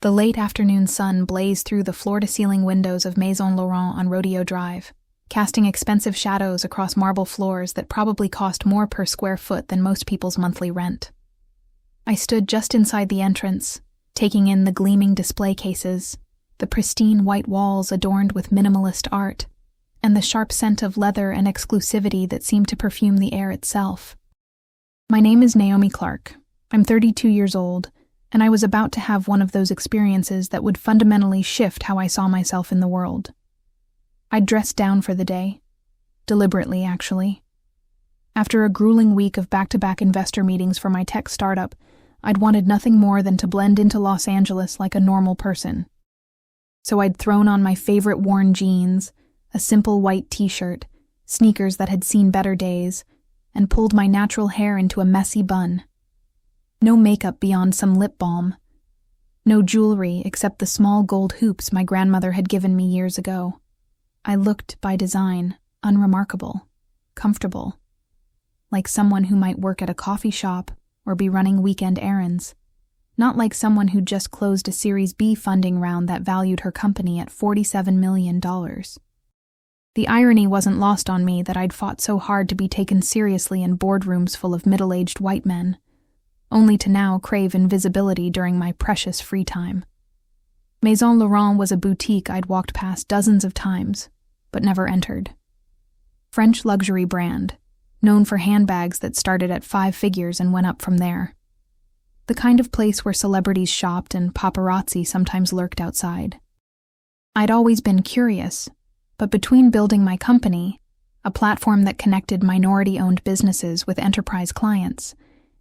The late afternoon sun blazed through the floor-to-ceiling windows of Maison Laurent on Rodeo Drive, casting expensive shadows across marble floors that probably cost more per square foot than most people's monthly rent. I stood just inside the entrance, taking in the gleaming display cases, the pristine white walls adorned with minimalist art, and the sharp scent of leather and exclusivity that seemed to perfume the air itself. My name is Naomi Clark. I'm 32 years old, and I was about to have one of those experiences that would fundamentally shift how I saw myself in the world. I'd dressed down for the day. Deliberately, actually. After a grueling week of back-to-back investor meetings for my tech startup, I'd wanted nothing more than to blend into Los Angeles like a normal person. So I'd thrown on my favorite worn jeans, a simple white t-shirt, sneakers that had seen better days, and pulled my natural hair into a messy bun. No makeup beyond some lip balm. No jewelry except the small gold hoops my grandmother had given me years ago. I looked, by design, unremarkable, comfortable, like someone who might work at a coffee shop or be running weekend errands, not like someone who'd just closed a Series B funding round that valued her company at $47 million. The irony wasn't lost on me that I'd fought so hard to be taken seriously in boardrooms full of middle-aged white men, only to now crave invisibility during my precious free time. Maison Laurent was a boutique I'd walked past dozens of times, but never entered. French luxury brand, known for handbags that started at 5 figures and went up from there. The kind of place where celebrities shopped and paparazzi sometimes lurked outside. I'd always been curious, but between building my company, a platform that connected minority-owned businesses with enterprise clients,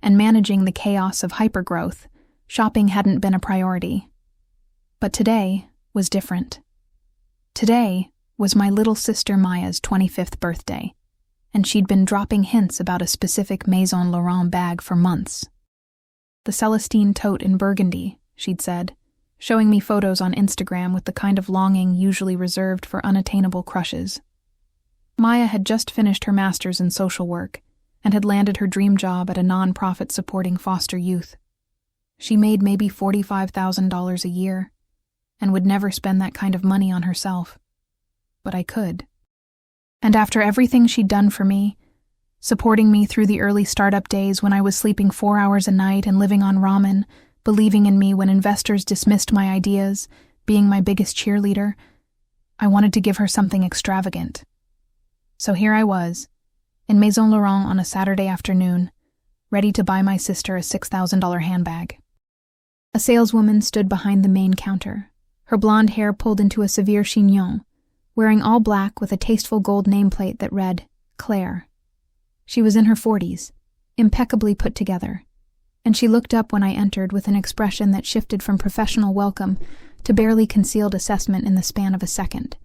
and managing the chaos of hypergrowth, shopping hadn't been a priority. But today was different. Today was my little sister Maya's 25th birthday, and she'd been dropping hints about a specific Maison Laurent bag for months. The Celestine tote in burgundy, she'd said, showing me photos on Instagram with the kind of longing usually reserved for unattainable crushes. Maya had just finished her master's in social work and had landed her dream job at a non-profit supporting foster youth. She made maybe $45,000 a year and would never spend that kind of money on herself. But I could. And after everything she'd done for me, supporting me through the early startup days when I was sleeping 4 hours a night and living on ramen, believing in me when investors dismissed my ideas, being my biggest cheerleader, I wanted to give her something extravagant. So here I was, in Maison Laurent on a Saturday afternoon, ready to buy my sister a $6,000 handbag. A saleswoman stood behind the main counter, her blonde hair pulled into a severe chignon, wearing all black with a tasteful gold nameplate that read, Claire. She was in her 40s, impeccably put together, and she looked up when I entered with an expression that shifted from professional welcome to barely concealed assessment in the span of a second.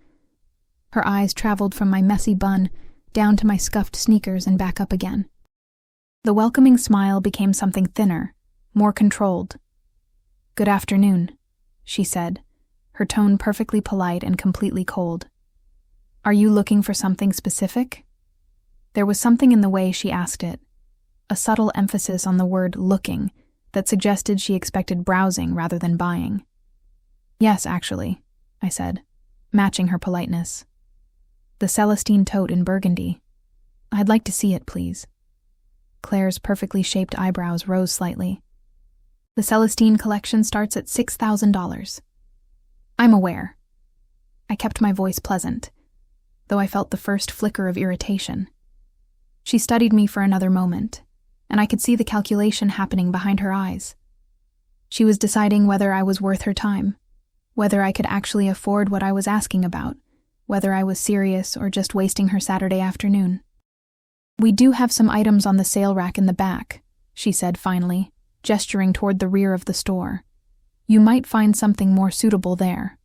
Her eyes traveled from my messy bun down to my scuffed sneakers and back up again. The welcoming smile became something thinner, more controlled. "Good afternoon," she said, her tone perfectly polite and completely cold. "Are you looking for something specific?" There was something in the way she asked it, a subtle emphasis on the word looking that suggested she expected browsing rather than buying. "Yes, actually," I said, matching her politeness. "The Celestine tote in burgundy. I'd like to see it, please." Claire's perfectly shaped eyebrows rose slightly. "The Celestine collection starts at $6,000. "I'm aware." I kept my voice pleasant, though I felt the first flicker of irritation. She studied me for another moment, and I could see the calculation happening behind her eyes. She was deciding whether I was worth her time, whether I could actually afford what I was asking about, whether I was serious or just wasting her Saturday afternoon. "We do have some items on the sale rack in the back," she said finally, gesturing toward the rear of the store. "You might find something more suitable there."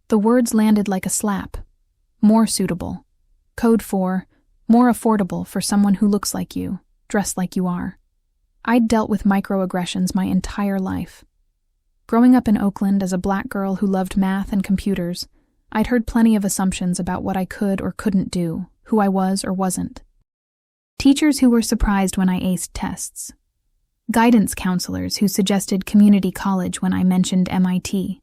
The words landed like a slap. More suitable. Code for more affordable for someone who looks like you, dressed like you are. I'd dealt with microaggressions my entire life. Growing up in Oakland as a black girl who loved math and computers, I'd heard plenty of assumptions about what I could or couldn't do, who I was or wasn't. Teachers who were surprised when I aced tests. guidance counselors who suggested community college when I mentioned MIT,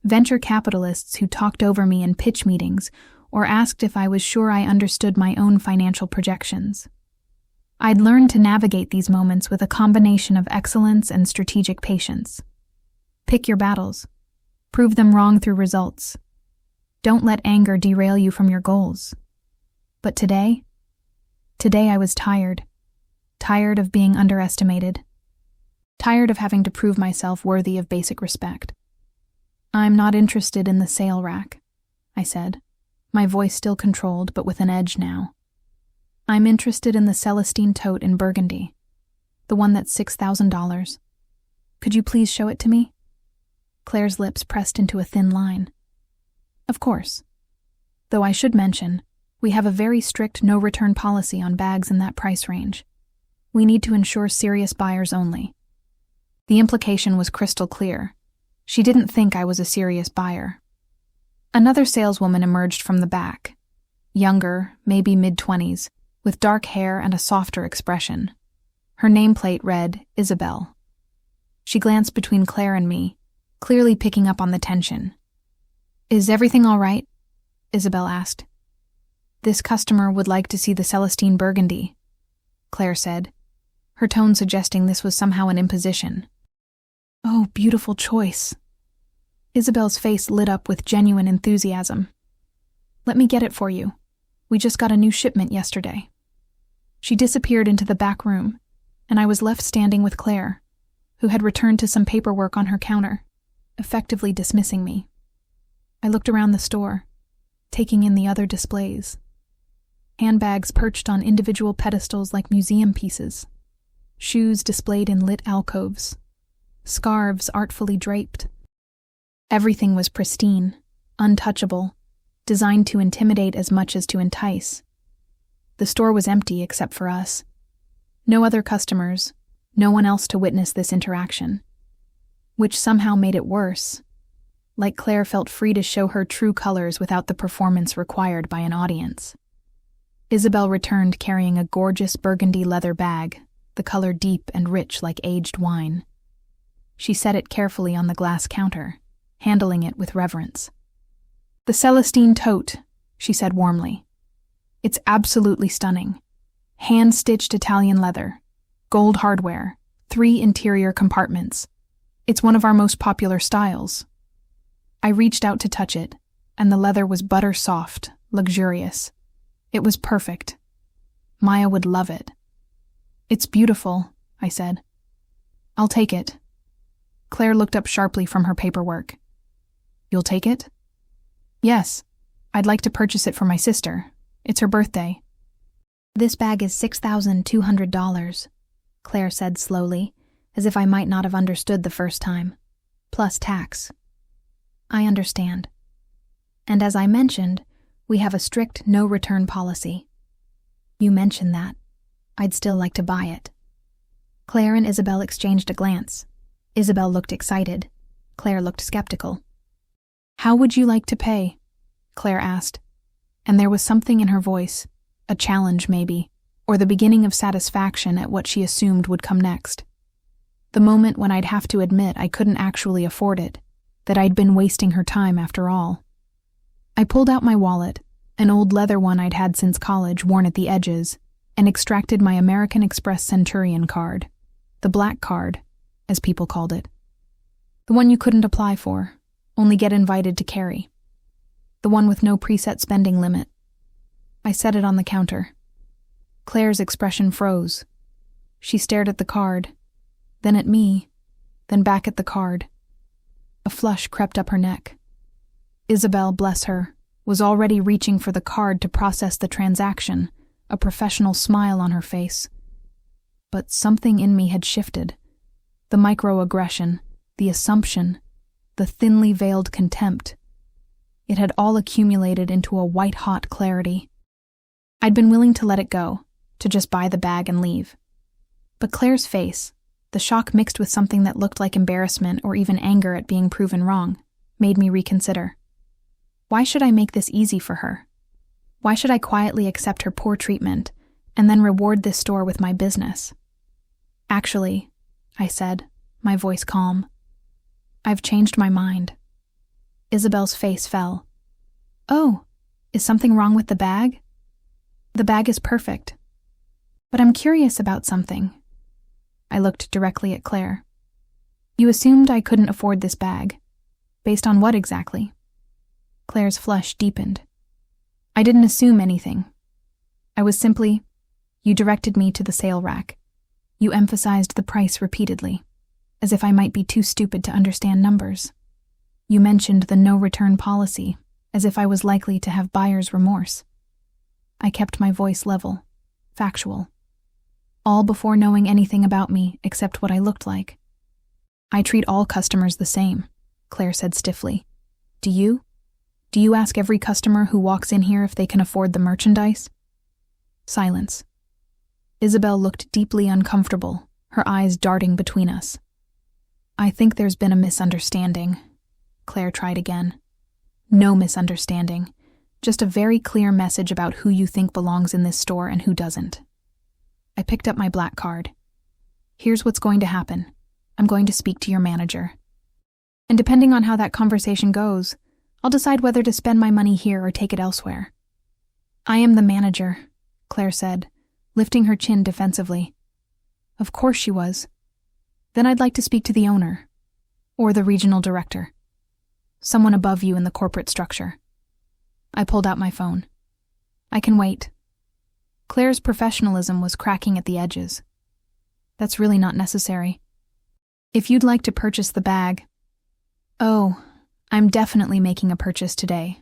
venture capitalists who talked over me in pitch meetings or asked if I was sure I understood my own financial projections. I'd learned to navigate these moments with a combination of excellence and strategic patience. Pick your battles. Prove them wrong through results. Don't let anger derail you from your goals. But today I was tired. Tired of being underestimated. Tired of having to prove myself worthy of basic respect. "I'm not interested in the sale rack," I said, my voice still controlled but with an edge now. "I'm interested in the Celestine tote in burgundy, the one that's $6,000. Could you please show it to me?" Claire's lips pressed into a thin line. "Of course. Though I should mention, we have a very strict no-return policy on bags in that price range. We need to ensure serious buyers only." The implication was crystal clear. She didn't think I was a serious buyer. Another saleswoman emerged from the back. Younger, maybe mid-20s, with dark hair and a softer expression. Her nameplate read Isabel. She glanced between Claire and me, clearly picking up on the tension. "Is everything all right?" Isabel asked. "This customer would like to see the Celestine burgundy," Claire said, her tone suggesting this was somehow an imposition. "Oh, beautiful choice." Isabel's face lit up with genuine enthusiasm. "Let me get it for you. We just got a new shipment yesterday." She disappeared into the back room, and I was left standing with Claire, who had returned to some paperwork on her counter, effectively dismissing me. I looked around the store, taking in the other displays. Handbags perched on individual pedestals like museum pieces. Shoes displayed in lit alcoves. Scarves artfully draped. Everything was pristine, untouchable, designed to intimidate as much as to entice. The store was empty except for us. No other customers, no one else to witness this interaction. Which somehow made it worse. Like Claire felt free to show her true colors without the performance required by an audience. Isabel returned carrying a gorgeous burgundy leather bag, the color deep and rich like aged wine. She set it carefully on the glass counter, handling it with reverence. "The Celestine tote," she said warmly. "It's absolutely stunning. Hand-stitched Italian leather, gold hardware, 3 interior compartments. It's one of our most popular styles." I reached out to touch it, and the leather was butter soft, luxurious. It was perfect. Maya would love it. "It's beautiful," I said. "I'll take it." Claire looked up sharply from her paperwork. "You'll take it?" "Yes. I'd like to purchase it for my sister. It's her birthday." "This bag is $6,200, Claire said slowly, as if I might not have understood the first time. "Plus tax." "I understand. And as I mentioned, we have a strict no-return policy." "You mentioned that. I'd still like to buy it." Claire and Isabel exchanged a glance. Isabel looked excited. Claire looked skeptical. "How would you like to pay?" Claire asked, and there was something in her voice, a challenge maybe, or the beginning of satisfaction at what she assumed would come next. The moment when I'd have to admit I couldn't actually afford it, that I'd been wasting her time after all. I pulled out my wallet, an old leather one I'd had since college worn at the edges, and extracted my American Express Centurion card, the black card, as people called it. The one you couldn't apply for, only get invited to carry. The one with no preset spending limit. I set it on the counter. Claire's expression froze. She stared at the card, then at me, then back at the card. A flush crept up her neck. Isabel, bless her, was already reaching for the card to process the transaction, a professional smile on her face. But something in me had shifted. The microaggression, the assumption, the thinly veiled contempt. It had all accumulated into a white-hot clarity. I'd been willing to let it go, to just buy the bag and leave. But Claire's face, the shock mixed with something that looked like embarrassment or even anger at being proven wrong, made me reconsider. Why should I make this easy for her? Why should I quietly accept her poor treatment and then reward this store with my business? Actually, I said, my voice calm. I've changed my mind. Isabel's face fell. Oh, is something wrong with the bag? The bag is perfect. But I'm curious about something. I looked directly at Claire. You assumed I couldn't afford this bag. Based on what exactly? Claire's flush deepened. I didn't assume anything. I was simply, you directed me to the sale rack. You emphasized the price repeatedly, as if I might be too stupid to understand numbers. You mentioned the no-return policy, as if I was likely to have buyer's remorse. I kept my voice level, factual. All before knowing anything about me except what I looked like. I treat all customers the same, Claire said stiffly. Do you? Do you ask every customer who walks in here if they can afford the merchandise? Silence. Isabel looked deeply uncomfortable, her eyes darting between us. I think there's been a misunderstanding. Claire tried again. No misunderstanding. Just a very clear message about who you think belongs in this store and who doesn't. I picked up my black card. Here's what's going to happen. I'm going to speak to your manager. And depending on how that conversation goes, I'll decide whether to spend my money here or take it elsewhere. I am the manager, Claire said, lifting her chin defensively. Of course she was. Then I'd like to speak to the owner, or the regional director. Someone above you in the corporate structure. I pulled out my phone. I can wait. Claire's professionalism was cracking at the edges. That's really not necessary. If you'd like to purchase the bag... Oh, I'm definitely making a purchase today.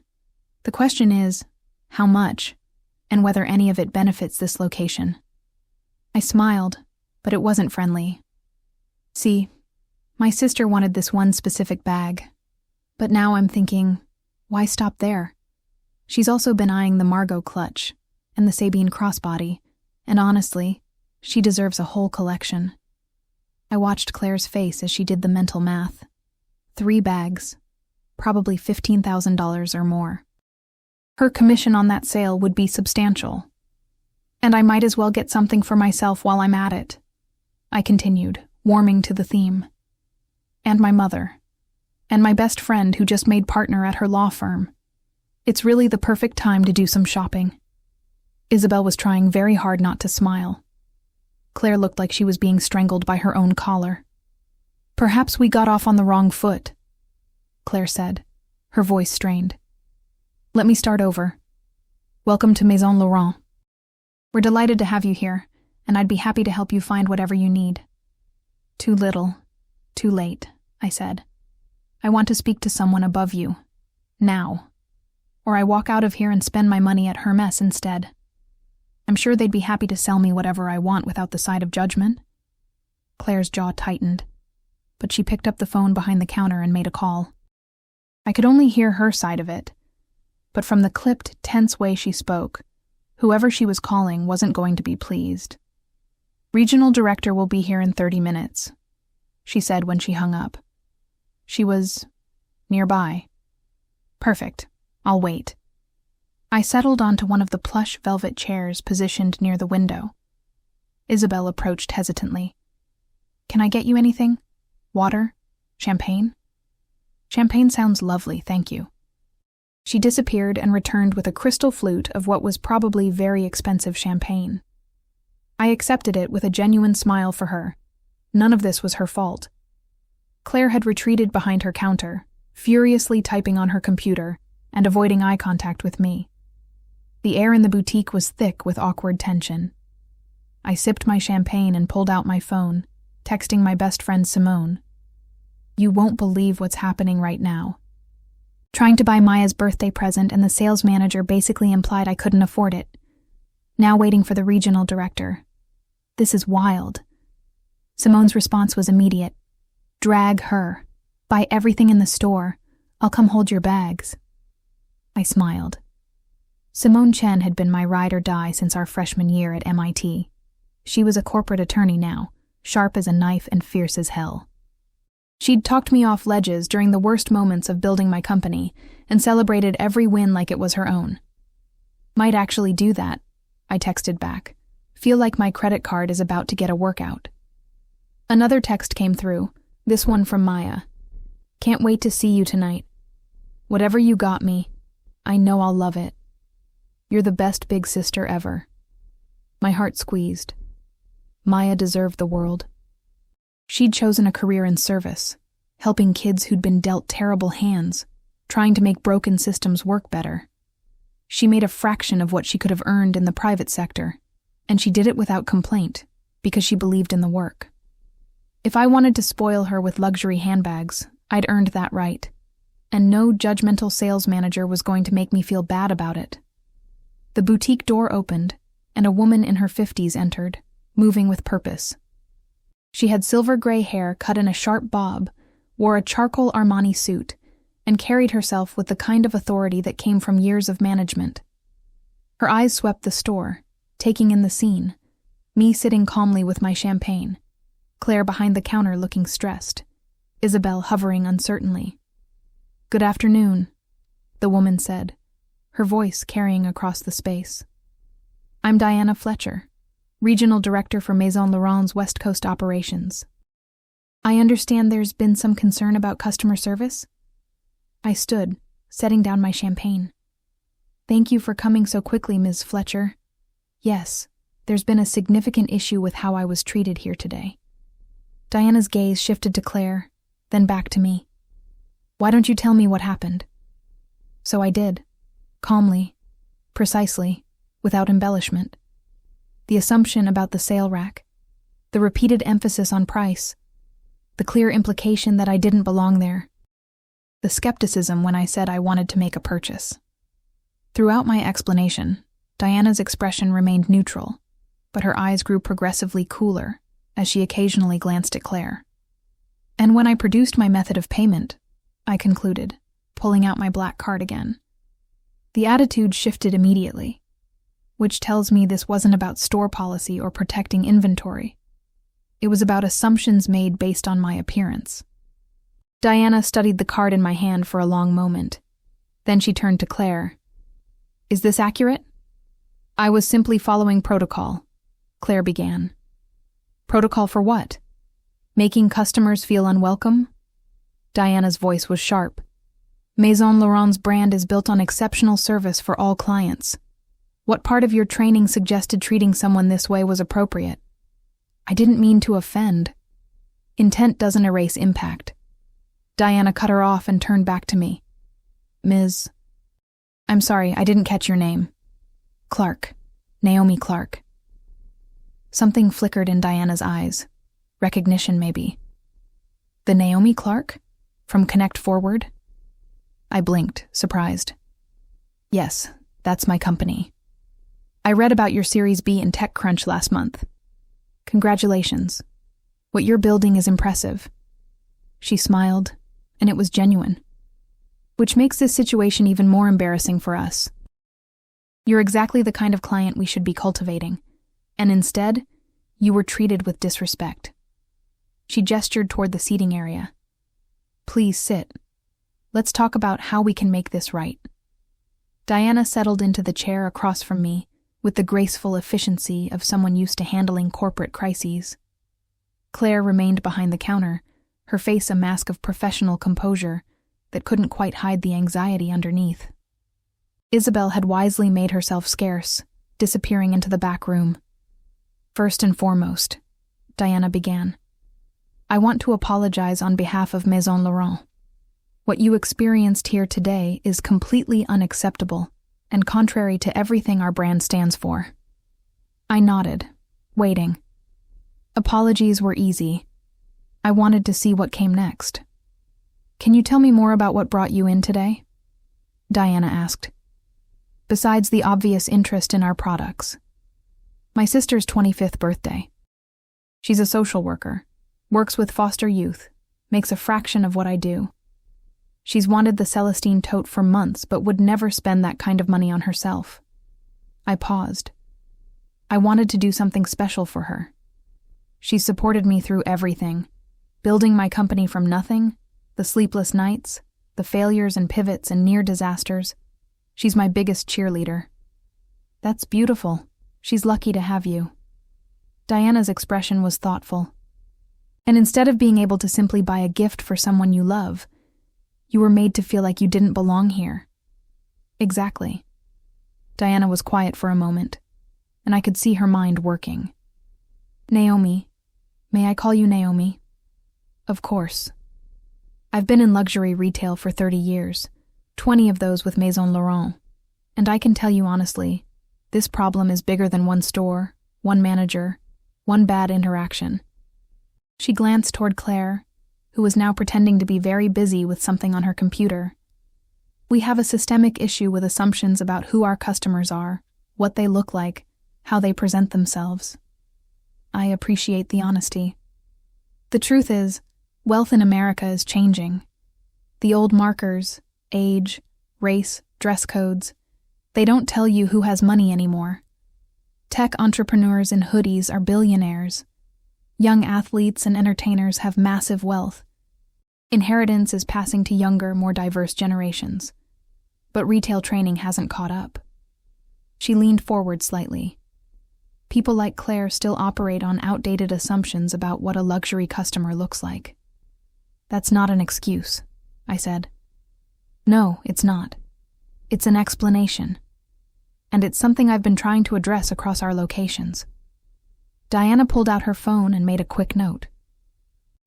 The question is, how much, and whether any of it benefits this location. I smiled, but it wasn't friendly. See, my sister wanted this one specific bag, but now I'm thinking, why stop there? She's also been eyeing the Margot clutch and the Sabine crossbody, and honestly, she deserves a whole collection. I watched Claire's face as she did the mental math. 3 bags, probably $15,000 or more. Her commission on that sale would be substantial. And I might as well get something for myself while I'm at it. I continued, warming to the theme. And my mother. And my best friend who just made partner at her law firm. It's really the perfect time to do some shopping. Isabel was trying very hard not to smile. Claire looked like she was being strangled by her own collar. Perhaps we got off on the wrong foot, Claire said, her voice strained. Let me start over. Welcome to Maison Laurent. We're delighted to have you here, and I'd be happy to help you find whatever you need. Too little, too late, I said. I want to speak to someone above you. Now. Or I walk out of here and spend my money at Hermès instead. I'm sure they'd be happy to sell me whatever I want without the side of judgment. Claire's jaw tightened, but she picked up the phone behind the counter and made a call. I could only hear her side of it, but from the clipped, tense way she spoke, whoever she was calling wasn't going to be pleased. Regional director will be here in 30 minutes, she said when she hung up. She was nearby. Perfect. I'll wait. I settled onto one of the plush velvet chairs positioned near the window. Isabel approached hesitantly. Can I get you anything? Water? Champagne? Champagne sounds lovely, thank you. She disappeared and returned with a crystal flute of what was probably very expensive champagne. I accepted it with a genuine smile for her. None of this was her fault. Claire had retreated behind her counter, furiously typing on her computer and avoiding eye contact with me. The air in the boutique was thick with awkward tension. I sipped my champagne and pulled out my phone, texting my best friend Simone. You won't believe what's happening right now. Trying to buy Maya's birthday present and the sales manager basically implied I couldn't afford it. Now waiting for the regional director. This is wild. Simone's response was immediate. Drag her. Buy everything in the store. I'll come hold your bags. I smiled. Simone Chen had been my ride or die since our freshman year at MIT. She was a corporate attorney now, sharp as a knife and fierce as hell. She'd talked me off ledges during the worst moments of building my company and celebrated every win like it was her own. Might actually do that, I texted back. Feel like my credit card is about to get a workout. Another text came through, this one from Maya. Can't wait to see you tonight. Whatever you got me, I know I'll love it. You're the best big sister ever. My heart squeezed. Maya deserved the world. She'd chosen a career in service, helping kids who'd been dealt terrible hands, trying to make broken systems work better. She made a fraction of what she could have earned in the private sector, and she did it without complaint, because she believed in the work. If I wanted to spoil her with luxury handbags, I'd earned that right, and no judgmental sales manager was going to make me feel bad about it. The boutique door opened, and a woman in her 50s entered, moving with purpose. She had silver-gray hair cut in a sharp bob, wore a charcoal Armani suit, and carried herself with the kind of authority that came from years of management. Her eyes swept the store, taking in the scene, me sitting calmly with my champagne, Claire behind the counter looking stressed, Isabel hovering uncertainly. "Good afternoon," the woman said, her voice carrying across the space. "I'm Diana Fletcher, Regional Director for Maison Laurent's West Coast operations. I understand there's been some concern about customer service?" I stood, setting down my champagne. "Thank you for coming so quickly, Ms. Fletcher. Yes, there's been a significant issue with how I was treated here today." Diana's gaze shifted to Claire, then back to me. "Why don't you tell me what happened?" So I did, calmly, precisely, without embellishment. The assumption about the sale rack, the repeated emphasis on price, the clear implication that I didn't belong there, the skepticism when I said I wanted to make a purchase. Throughout my explanation, Diana's expression remained neutral, but her eyes grew progressively cooler as she occasionally glanced at Claire. "And when I produced my method of payment," I concluded, pulling out my black card again, "the attitude shifted immediately, which tells me this wasn't about store policy or protecting inventory. It was about assumptions made based on my appearance." Diana studied the card in my hand for a long moment. Then she turned to Claire. "Is this accurate?" "I was simply following protocol," Claire began. "Protocol for what? Making customers feel unwelcome?" Diana's voice was sharp. "Maison Laurent's brand is built on exceptional service for all clients. What part of your training suggested treating someone this way was appropriate?" "I didn't mean to offend." "Intent doesn't erase impact." Diana cut her off and turned back to me. "Ms. I'm sorry, I didn't catch your name." "Clark. Naomi Clark." Something flickered in Diana's eyes. Recognition, maybe. "The Naomi Clark? From Connect Forward?" I blinked, surprised. "Yes, that's my company. I read about your Series B in TechCrunch last month. Congratulations. What you're building is impressive." She smiled, and it was genuine. "Which makes this situation even more embarrassing for us. You're exactly the kind of client we should be cultivating, and instead, you were treated with disrespect." She gestured toward the seating area. "Please sit. Let's talk about how we can make this right." Diana settled into the chair across from me with the graceful efficiency of someone used to handling corporate crises. Claire remained behind the counter, her face a mask of professional composure that couldn't quite hide the anxiety underneath. Isabel had wisely made herself scarce, disappearing into the back room. "First and foremost," Diana began, "I want to apologize on behalf of Maison Laurent. What you experienced here today is completely unacceptable and contrary to everything our brand stands for." I nodded, waiting. Apologies were easy. I wanted to see what came next. "Can you tell me more about what brought you in today?" Diana asked. "Besides the obvious interest in our products." "My sister's 25th birthday. She's a social worker, works with foster youth, makes a fraction of what I do. She's wanted the Celestine tote for months but would never spend that kind of money on herself." I paused. I wanted to do something special for her. She's supported me through everything, building my company from nothing, the sleepless nights, the failures and pivots and near disasters. She's my biggest cheerleader. "That's beautiful. She's lucky to have you." Diana's expression was thoughtful. And instead of being able to simply buy a gift for someone you love, you were made to feel like you didn't belong here. Exactly. Diana was quiet for a moment, and I could see her mind working. Naomi. May I call you Naomi? Of course. I've been in luxury retail for 30 years, 20 of those with Maison Laurent, and I can tell you honestly, this problem is bigger than one store, one manager, one bad interaction. She glanced toward Claire, who was now pretending to be very busy with something on her computer. We have a systemic issue with assumptions about who our customers are, what they look like, how they present themselves. I appreciate the honesty. The truth is, wealth in America is changing. The old markers, age, race, dress codes, they don't tell you who has money anymore. Tech entrepreneurs in hoodies are billionaires. Young athletes and entertainers have massive wealth. Inheritance is passing to younger, more diverse generations. But retail training hasn't caught up. She leaned forward slightly. People like Claire still operate on outdated assumptions about what a luxury customer looks like. That's not an excuse, I said. No, it's not. It's an explanation. And it's something I've been trying to address across our locations. Diana pulled out her phone and made a quick note.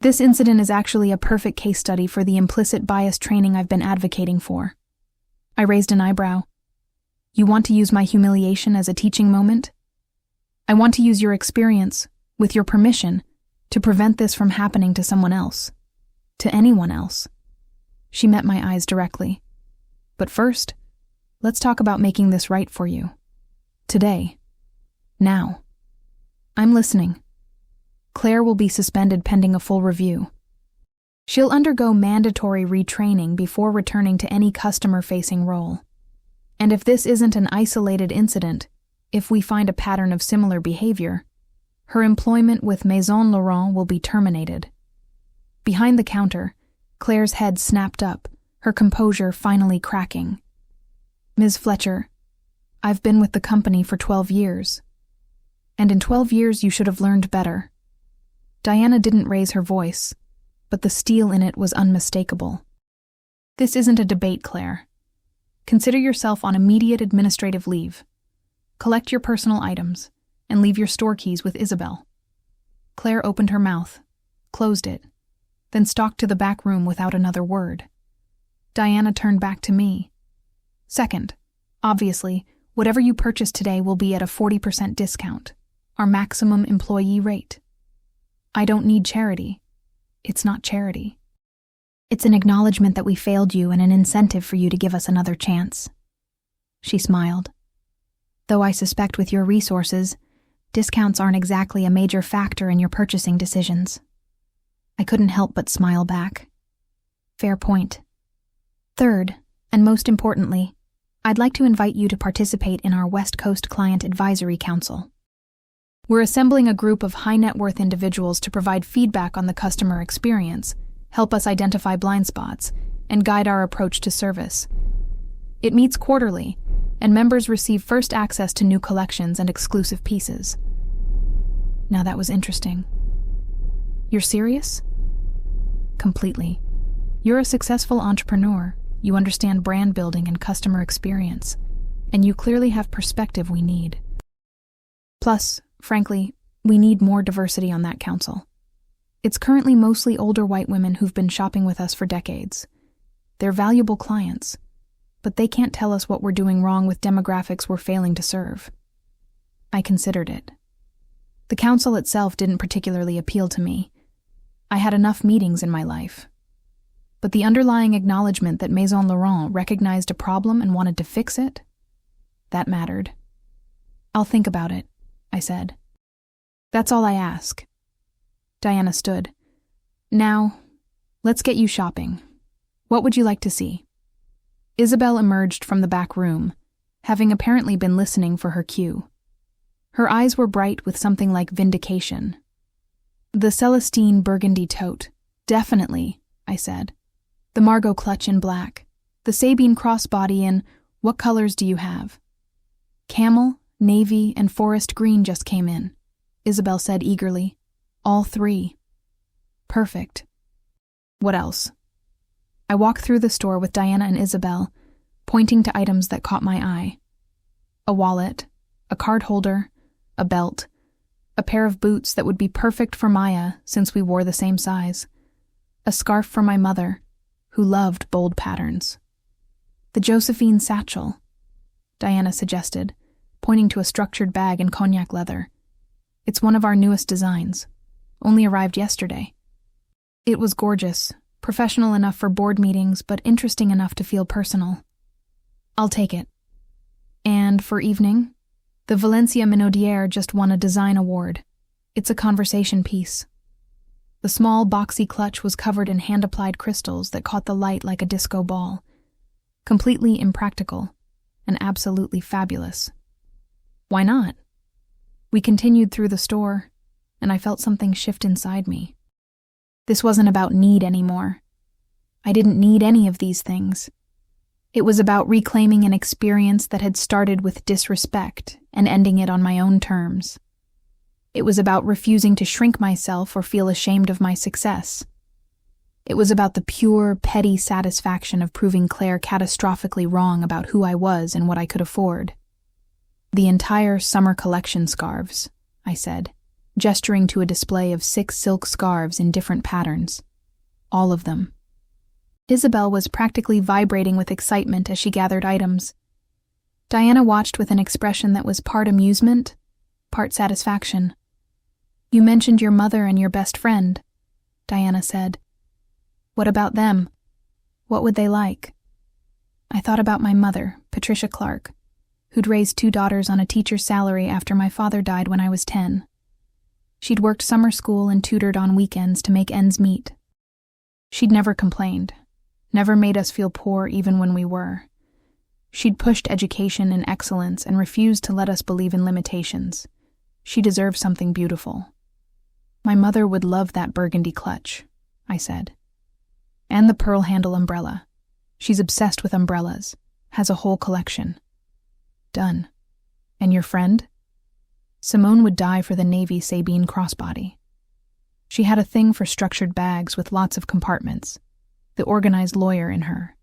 This incident is actually a perfect case study for the implicit bias training I've been advocating for. I raised an eyebrow. You want to use my humiliation as a teaching moment? I want to use your experience, with your permission, to prevent this from happening to someone else. To anyone else. She met my eyes directly. But first, let's talk about making this right for you. Today. Now. I'm listening. Claire will be suspended pending a full review. She'll undergo mandatory retraining before returning to any customer-facing role. And if this isn't an isolated incident, if we find a pattern of similar behavior, her employment with Maison Laurent will be terminated. Behind the counter, Claire's head snapped up, her composure finally cracking. Ms. Fletcher, I've been with the company for 12 years. And in 12 years you should have learned better. Diana didn't raise her voice, but the steel in it was unmistakable. This isn't a debate, Claire. Consider yourself on immediate administrative leave. Collect your personal items, and leave your store keys with Isabel. Claire opened her mouth, closed it, then stalked to the back room without another word. Diana turned back to me. Second, obviously, whatever you purchase today will be at a 40% discount, our maximum employee rate. I don't need charity. It's not charity. It's an acknowledgement that we failed you and an incentive for you to give us another chance. She smiled. Though I suspect with your resources, discounts aren't exactly a major factor in your purchasing decisions. I couldn't help but smile back. Fair point. Third, and most importantly, I'd like to invite you to participate in our West Coast Client Advisory Council. We're assembling a group of high-net-worth individuals to provide feedback on the customer experience, help us identify blind spots, and guide our approach to service. It meets quarterly, and members receive first access to new collections and exclusive pieces. Now that was interesting. You're serious? Completely. You're a successful entrepreneur. You understand brand building and customer experience, and you clearly have perspective we need. Plus, frankly, we need more diversity on that council. It's currently mostly older white women who've been shopping with us for decades. They're valuable clients, but they can't tell us what we're doing wrong with demographics we're failing to serve. I considered it. The council itself didn't particularly appeal to me. I had enough meetings in my life. But the underlying acknowledgement that Maison Laurent recognized a problem and wanted to fix it, that mattered. I'll think about it, I said. That's all I ask. Diana stood. Now, let's get you shopping. What would you like to see? Isabel emerged from the back room, having apparently been listening for her cue. Her eyes were bright with something like vindication. The Celestine burgundy tote. Definitely, I said. The Margot clutch in black. The Sabine crossbody in, what colors do you have? Camel, navy, and forest green just came in, Isabel said eagerly. All three. Perfect. What else? I walked through the store with Diana and Isabel, pointing to items that caught my eye. A wallet, a card holder, a belt, a pair of boots that would be perfect for Maya since we wore the same size, a scarf for my mother, who loved bold patterns. The Josephine satchel, Diana suggested, pointing to a structured bag in cognac leather. It's one of our newest designs, only arrived yesterday. It was gorgeous, professional enough for board meetings, but interesting enough to feel personal. I'll take it. And for evening, the Valencia Minaudière just won a design award. It's a conversation piece. The small, boxy clutch was covered in hand-applied crystals that caught the light like a disco ball. Completely impractical, and absolutely fabulous. Why not? We continued through the store, and I felt something shift inside me. This wasn't about need anymore. I didn't need any of these things. It was about reclaiming an experience that had started with disrespect and ending it on my own terms. It was about refusing to shrink myself or feel ashamed of my success. It was about the pure, petty satisfaction of proving Claire catastrophically wrong about who I was and what I could afford. The entire summer collection scarves, I said, gesturing to a display of 6 silk scarves in different patterns. All of them. Isabel was practically vibrating with excitement as she gathered items. Diana watched with an expression that was part amusement, part satisfaction. You mentioned your mother and your best friend, Diana said. What about them? What would they like? I thought about my mother, Patricia Clark, who'd raised 2 daughters on a teacher's salary after my father died when I was 10. She'd worked summer school and tutored on weekends to make ends meet. She'd never complained, never made us feel poor even when we were. She'd pushed education and excellence and refused to let us believe in limitations. She deserved something beautiful. My mother would love that burgundy clutch, I said. And the pearl handle umbrella. She's obsessed with umbrellas, has a whole collection. Done. And your friend? Simone would die for the Navy Sabine crossbody. She had a thing for structured bags with lots of compartments, the organized lawyer in her.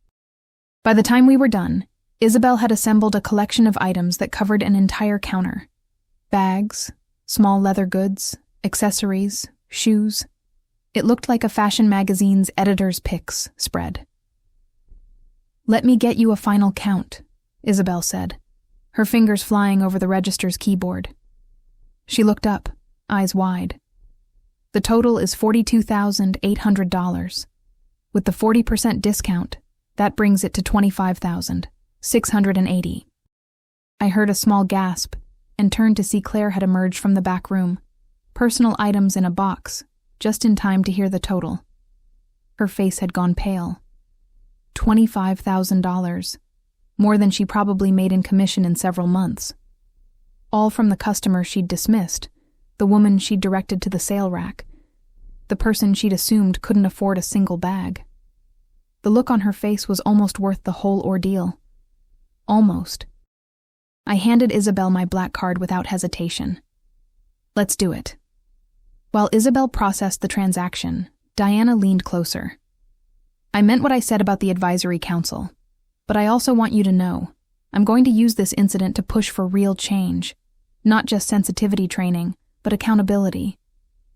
By the time we were done, Isabel had assembled a collection of items that covered an entire counter. Bags, small leather goods, accessories, shoes. It looked like a fashion magazine's editor's picks spread. Let me get you a final count, Isabel said, her fingers flying over the register's keyboard. She looked up, eyes wide. The total is $42,800. With the 40% discount, that brings it to $25,680. I heard a small gasp and turned to see Claire had emerged from the back room, personal items in a box, just in time to hear the total. Her face had gone pale. $25,000, more than she probably made in commission in several months. All from the customer she'd dismissed, the woman she'd directed to the sale rack, the person she'd assumed couldn't afford a single bag. The look on her face was almost worth the whole ordeal. Almost. I handed Isabel my black card without hesitation. Let's do it. While Isabel processed the transaction, Diana leaned closer. I meant what I said about the advisory council, but I also want you to know, I'm going to use this incident to push for real change. Not just sensitivity training, but accountability.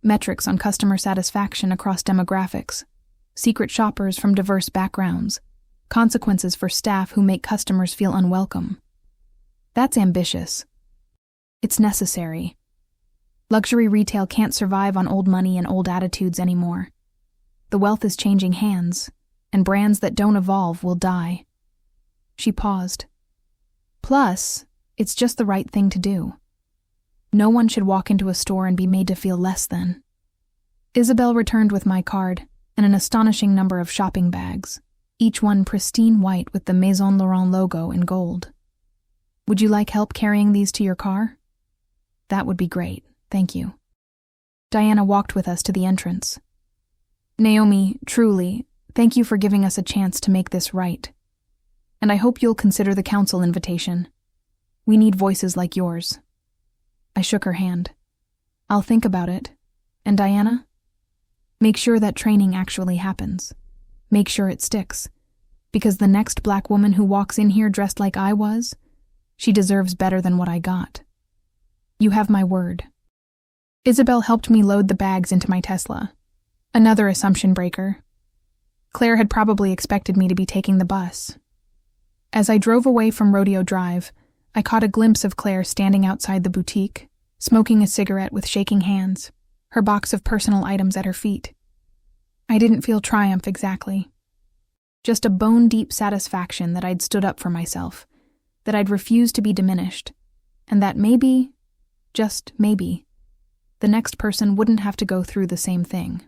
Metrics on customer satisfaction across demographics. Secret shoppers from diverse backgrounds. Consequences for staff who make customers feel unwelcome. That's ambitious. It's necessary. Luxury retail can't survive on old money and old attitudes anymore. The wealth is changing hands, and brands that don't evolve will die. She paused. Plus, it's just the right thing to do. No one should walk into a store and be made to feel less than. Isabel returned with my card and an astonishing number of shopping bags, each one pristine white with the Maison Laurent logo in gold. Would you like help carrying these to your car? That would be great, thank you. Diana walked with us to the entrance. Naomi, truly, thank you for giving us a chance to make this right. And I hope you'll consider the council invitation. We need voices like yours. I shook her hand. I'll think about it. And Diana? Make sure that training actually happens. Make sure it sticks. Because the next black woman who walks in here dressed like I was, she deserves better than what I got. You have my word. Isabel helped me load the bags into my Tesla. Another assumption breaker. Claire had probably expected me to be taking the bus. As I drove away from Rodeo Drive, I caught a glimpse of Claire standing outside the boutique, smoking a cigarette with shaking hands, her box of personal items at her feet. I didn't feel triumph exactly. Just a bone-deep satisfaction that I'd stood up for myself, that I'd refused to be diminished, and that maybe, just maybe, the next person wouldn't have to go through the same thing.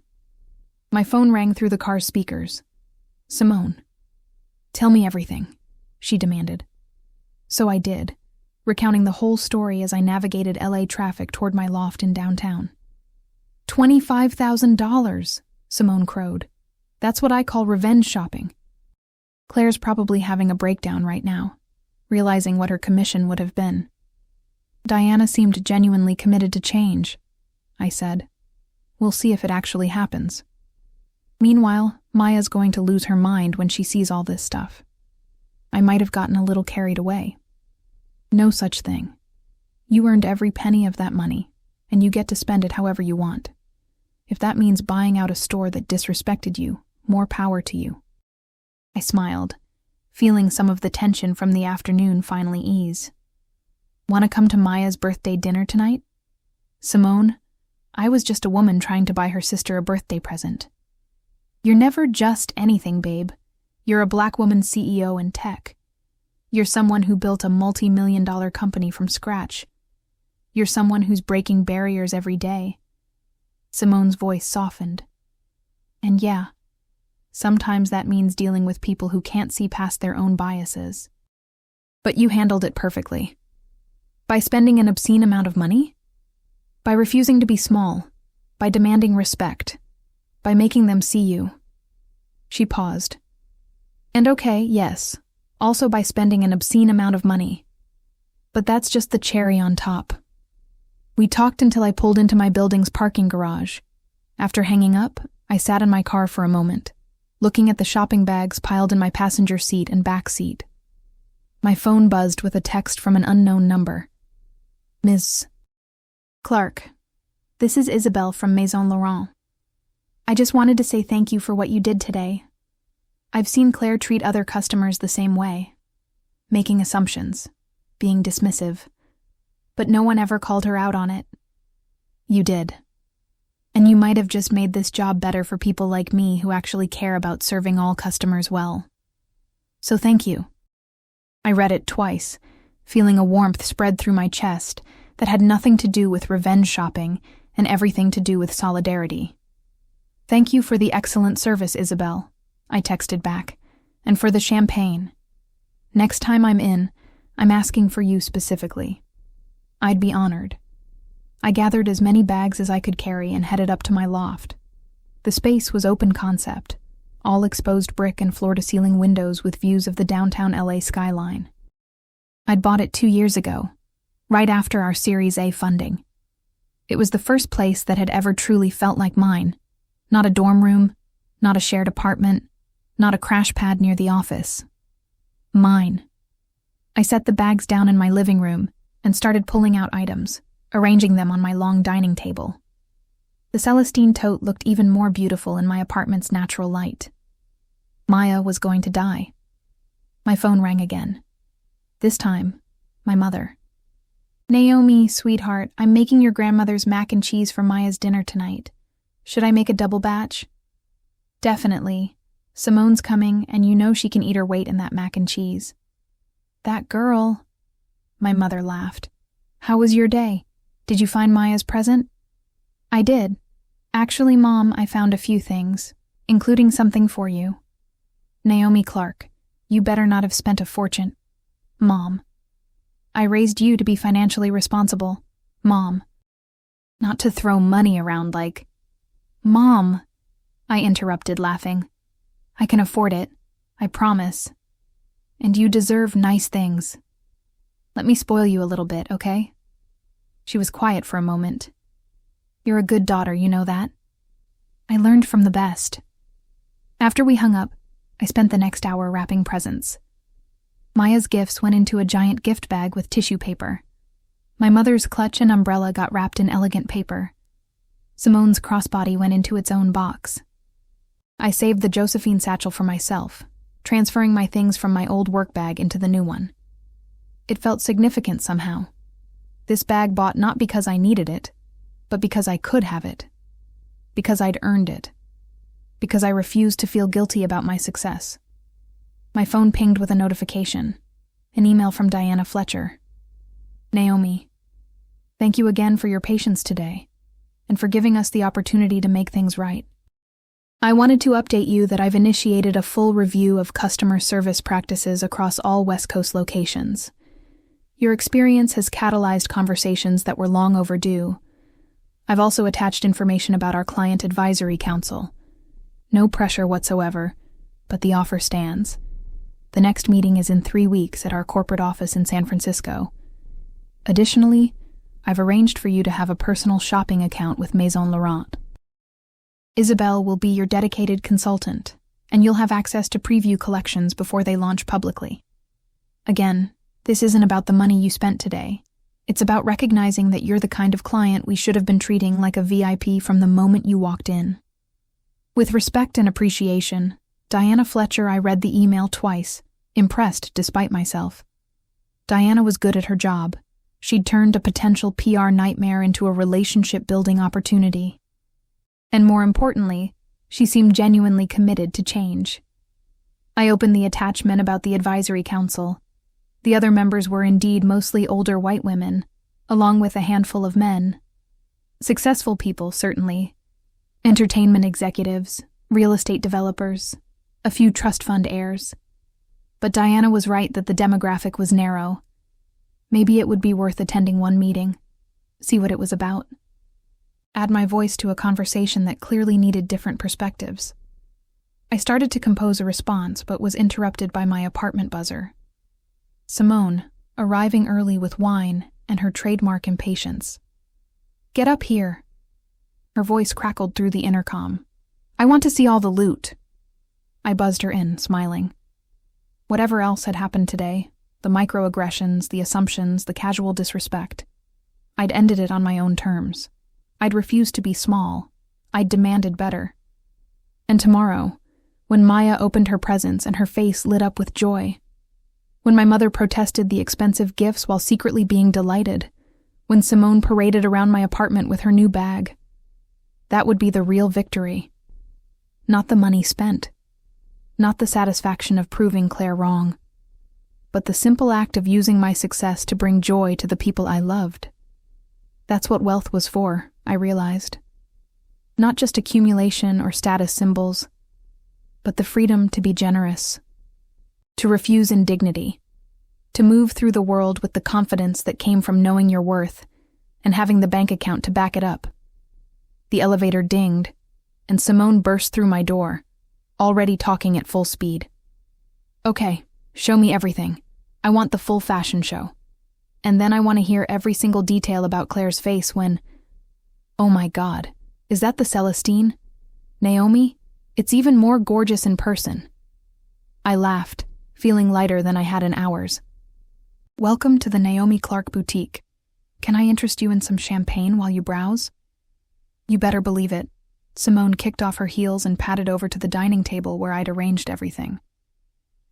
My phone rang through the car's speakers. Simone. Tell me everything, she demanded. So I did, recounting the whole story as I navigated LA traffic toward my loft in downtown. $25,000, Simone crowed. That's what I call revenge shopping. Claire's probably having a breakdown right now, realizing what her commission would have been. Diana seemed genuinely committed to change, I said. We'll see if it actually happens. Meanwhile, Maya's going to lose her mind when she sees all this stuff. I might have gotten a little carried away. No such thing. You earned every penny of that money, and you get to spend it however you want. If that means buying out a store that disrespected you, more power to you. I smiled, feeling some of the tension from the afternoon finally ease. Want to come to Maya's birthday dinner tonight? Simone, I was just a woman trying to buy her sister a birthday present. You're never just anything, babe. You're a black woman CEO in tech. You're someone who built a multi-million-dollar company from scratch. You're someone who's breaking barriers every day. Simone's voice softened. And yeah, sometimes that means dealing with people who can't see past their own biases. But you handled it perfectly. By spending an obscene amount of money? By refusing to be small. By demanding respect. By making them see you. She paused. And okay, yes, also by spending an obscene amount of money. But that's just the cherry on top. We talked until I pulled into my building's parking garage. After hanging up, I sat in my car for a moment, looking at the shopping bags piled in my passenger seat and back seat. My phone buzzed with a text from an unknown number. Ms. Clark, this is Isabel from Maison Laurent. I just wanted to say thank you for what you did today. I've seen Claire treat other customers the same way, making assumptions, being dismissive, but no one ever called her out on it. You did. And you might have just made this job better for people like me who actually care about serving all customers well. So thank you. I read it twice, feeling a warmth spread through my chest that had nothing to do with revenge shopping and everything to do with solidarity. Thank you for the excellent service, Isabel, I texted back, and for the champagne. Next time I'm in, I'm asking for you specifically. I'd be honored. I gathered as many bags as I could carry and headed up to my loft. The space was open concept, all exposed brick and floor-to-ceiling windows with views of the downtown LA skyline. I'd bought it 2 years ago, right after our Series A funding. It was the first place that had ever truly felt like mine. Not a dorm room, not a shared apartment, not a crash pad near the office. Mine. I set the bags down in my living room and started pulling out items, arranging them on my long dining table. The Celestine tote looked even more beautiful in my apartment's natural light. Maya was going to die. My phone rang again. This time, my mother. Naomi, sweetheart, I'm making your grandmother's mac and cheese for Maya's dinner tonight. Should I make a double batch? Definitely. Simone's coming, and you know she can eat her weight in that mac and cheese. That girl. My mother laughed. How was your day? Did you find Maya's present? I did. Actually, Mom, I found a few things, including something for you. Naomi Clark, you better not have spent a fortune. Mom. I raised you to be financially responsible. Mom. Not to throw money around like... Mom, I interrupted, laughing. I can afford it, I promise. And you deserve nice things. Let me spoil you a little bit, okay? She was quiet for a moment. You're a good daughter, you know that? I learned from the best. After we hung up, I spent the next hour wrapping presents. Maya's gifts went into a giant gift bag with tissue paper. My mother's clutch and umbrella got wrapped in elegant paper. Simone's crossbody went into its own box. I saved the Josephine satchel for myself, transferring my things from my old work bag into the new one. It felt significant somehow. This bag bought not because I needed it, but because I could have it. Because I'd earned it. Because I refused to feel guilty about my success. My phone pinged with a notification. An email from Diana Fletcher. Naomi, thank you again for your patience today, and for giving us the opportunity to make things right. I wanted to update you that I've initiated a full review of customer service practices across all West Coast locations. Your experience has catalyzed conversations that were long overdue. I've also attached information about our Client Advisory Council. No pressure whatsoever, but the offer stands. The next meeting is in 3 weeks at our corporate office in San Francisco. Additionally, I've arranged for you to have a personal shopping account with Maison Laurent. Isabel will be your dedicated consultant, and you'll have access to preview collections before they launch publicly. Again, this isn't about the money you spent today. It's about recognizing that you're the kind of client we should have been treating like a VIP from the moment you walked in. With respect and appreciation, Diana Fletcher. I read the email twice, impressed despite myself. Diana was good at her job. She'd turned a potential PR nightmare into a relationship-building opportunity. And more importantly, she seemed genuinely committed to change. I opened the attachment about the advisory council. The other members were indeed mostly older white women, along with a handful of men. Successful people, certainly. Entertainment executives, real estate developers, a few trust fund heirs. But Diana was right that the demographic was narrow. Maybe it would be worth attending one meeting, see what it was about. Add my voice to a conversation that clearly needed different perspectives. I started to compose a response, but was interrupted by my apartment buzzer. Simone, arriving early with wine and her trademark impatience. Get up here. Her voice crackled through the intercom. I want to see all the loot. I buzzed her in, smiling. Whatever else had happened today, the microaggressions, the assumptions, the casual disrespect, I'd ended it on my own terms. I'd refused to be small. I'd demanded better. And tomorrow, when Maya opened her presents and her face lit up with joy, when my mother protested the expensive gifts while secretly being delighted, when Simone paraded around my apartment with her new bag, that would be the real victory. Not the money spent. Not the satisfaction of proving Claire wrong. But the simple act of using my success to bring joy to the people I loved. That's what wealth was for, I realized. Not just accumulation or status symbols, but the freedom to be generous, to refuse indignity, to move through the world with the confidence that came from knowing your worth and having the bank account to back it up. The elevator dinged, and Simone burst through my door, already talking at full speed. Okay, show me everything. I want the full fashion show. And then I want to hear every single detail about Claire's face when... Oh my God, is that the Celestine? Naomi? It's even more gorgeous in person. I laughed, feeling lighter than I had in hours. Welcome to the Naomi Clark boutique. Can I interest you in some champagne while you browse? You better believe it. Simone kicked off her heels and padded over to the dining table where I'd arranged everything.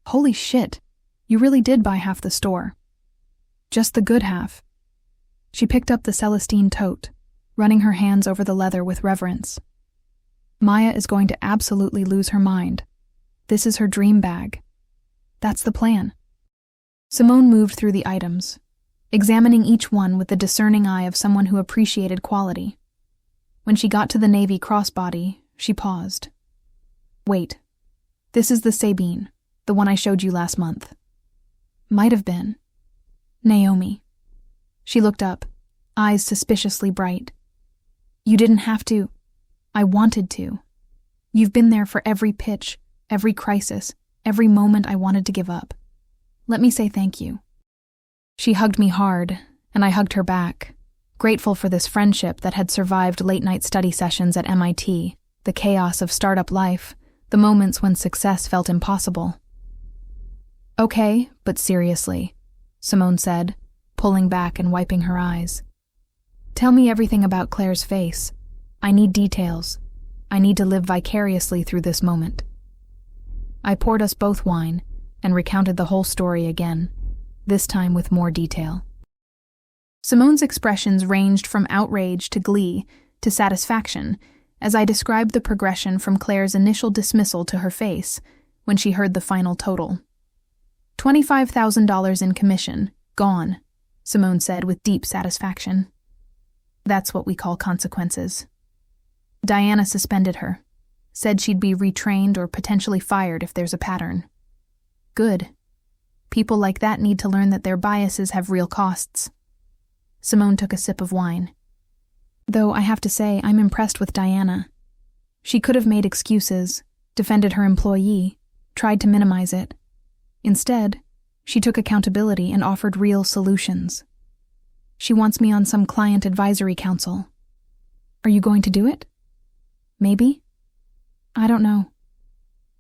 Holy shit, you really did buy half the store. Just the good half. She picked up the Celestine tote, running her hands over the leather with reverence. Maya is going to absolutely lose her mind. This is her dream bag. That's the plan. Simone moved through the items, examining each one with the discerning eye of someone who appreciated quality. When she got to the navy crossbody, she paused. Wait, this is the Sabine, the one I showed you last month. Might have been. Naomi. She looked up, eyes suspiciously bright. You didn't have to. I wanted to. You've been there for every pitch, every crisis, every moment I wanted to give up. Let me say thank you. She hugged me hard, and I hugged her back, grateful for this friendship that had survived late-night study sessions at MIT, the chaos of startup life, the moments when success felt impossible. "Okay, but seriously," Simone said, pulling back and wiping her eyes. "Tell me everything about Claire's face. I need details. I need to live vicariously through this moment." I poured us both wine and recounted the whole story again, this time with more detail. Simone's expressions ranged from outrage to glee to satisfaction as I described the progression from Claire's initial dismissal to her face when she heard the final total. $25,000 in commission, gone, Simone said with deep satisfaction. That's what we call consequences. Diana suspended her, said she'd be retrained or potentially fired if there's a pattern. Good. People like that need to learn that their biases have real costs. Simone took a sip of wine. Though I have to say, I'm impressed with Diana. She could have made excuses, defended her employee, tried to minimize it. Instead, she took accountability and offered real solutions. She wants me on some client advisory council. Are you going to do it? Maybe? I don't know.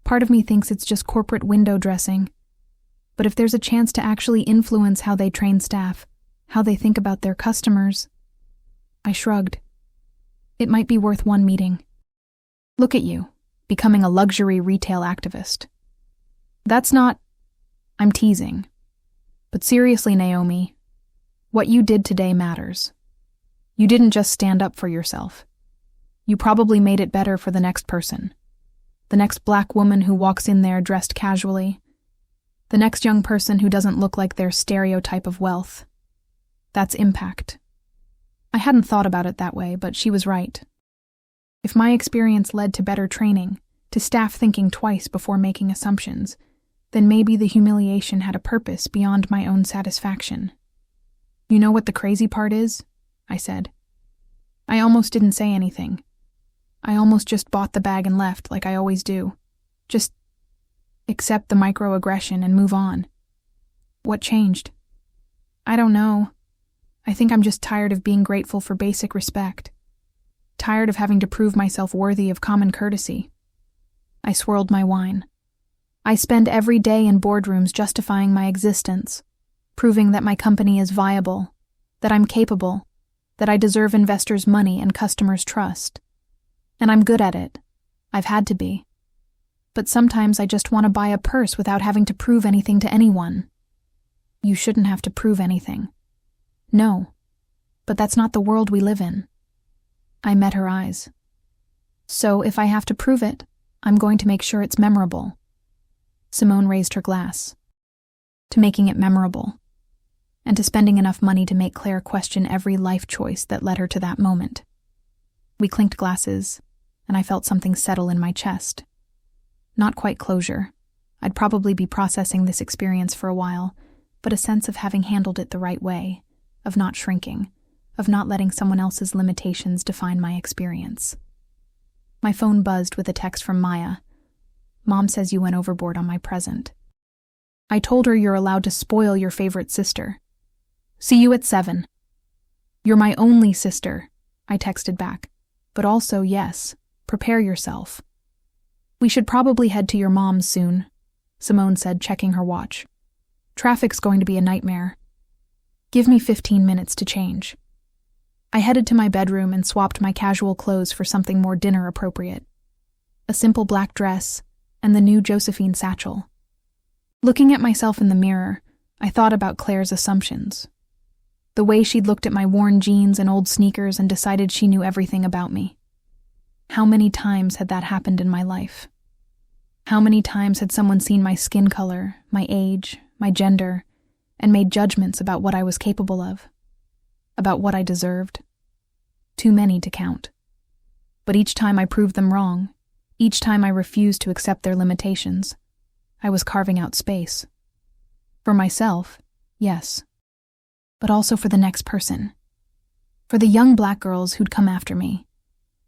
Part of me thinks it's just corporate window dressing. But if there's a chance to actually influence how they train staff, how they think about their customers... I shrugged. It might be worth one meeting. Look at you, becoming a luxury retail activist. That's not... I'm teasing. But seriously, Naomi, what you did today matters. You didn't just stand up for yourself. You probably made it better for the next person. The next black woman who walks in there dressed casually. The next young person who doesn't look like their stereotype of wealth. That's impact. I hadn't thought about it that way, but she was right. If my experience led to better training, to staff thinking twice before making assumptions, then maybe the humiliation had a purpose beyond my own satisfaction. You know what the crazy part is? I said. I almost didn't say anything. I almost just bought the bag and left like I always do. Just accept the microaggression and move on. What changed? I don't know. I think I'm just tired of being grateful for basic respect. Tired of having to prove myself worthy of common courtesy. I swirled my wine. I spend every day in boardrooms justifying my existence, proving that my company is viable, that I'm capable, that I deserve investors' money and customers' trust. And I'm good at it. I've had to be. But sometimes I just want to buy a purse without having to prove anything to anyone. You shouldn't have to prove anything. No, but that's not the world we live in. I met her eyes. So if I have to prove it, I'm going to make sure it's memorable. Simone raised her glass. To making it memorable. And to spending enough money to make Claire question every life choice that led her to that moment. We clinked glasses, and I felt something settle in my chest. Not quite closure. I'd probably be processing this experience for a while, but a sense of having handled it the right way. Of not shrinking, of not letting someone else's limitations define my experience. My phone buzzed with a text from Maya. Mom says you went overboard on my present. I told her you're allowed to spoil your favorite sister. See you at 7. You're my only sister, I texted back. But also, yes, prepare yourself. We should probably head to your mom's soon, Simone said, checking her watch. Traffic's going to be a nightmare. Give me 15 minutes to change. I headed to my bedroom and swapped my casual clothes for something more dinner appropriate. A simple black dress and the new Josephine satchel. Looking at myself in the mirror, I thought about Claire's assumptions. The way she'd looked at my worn jeans and old sneakers and decided she knew everything about me. How many times had that happened in my life? How many times had someone seen my skin color, my age, my gender, and made judgments about what I was capable of, about what I deserved? Too many to count. But each time I proved them wrong, each time I refused to accept their limitations, I was carving out space. For myself, yes, but also for the next person. For the young black girls who'd come after me,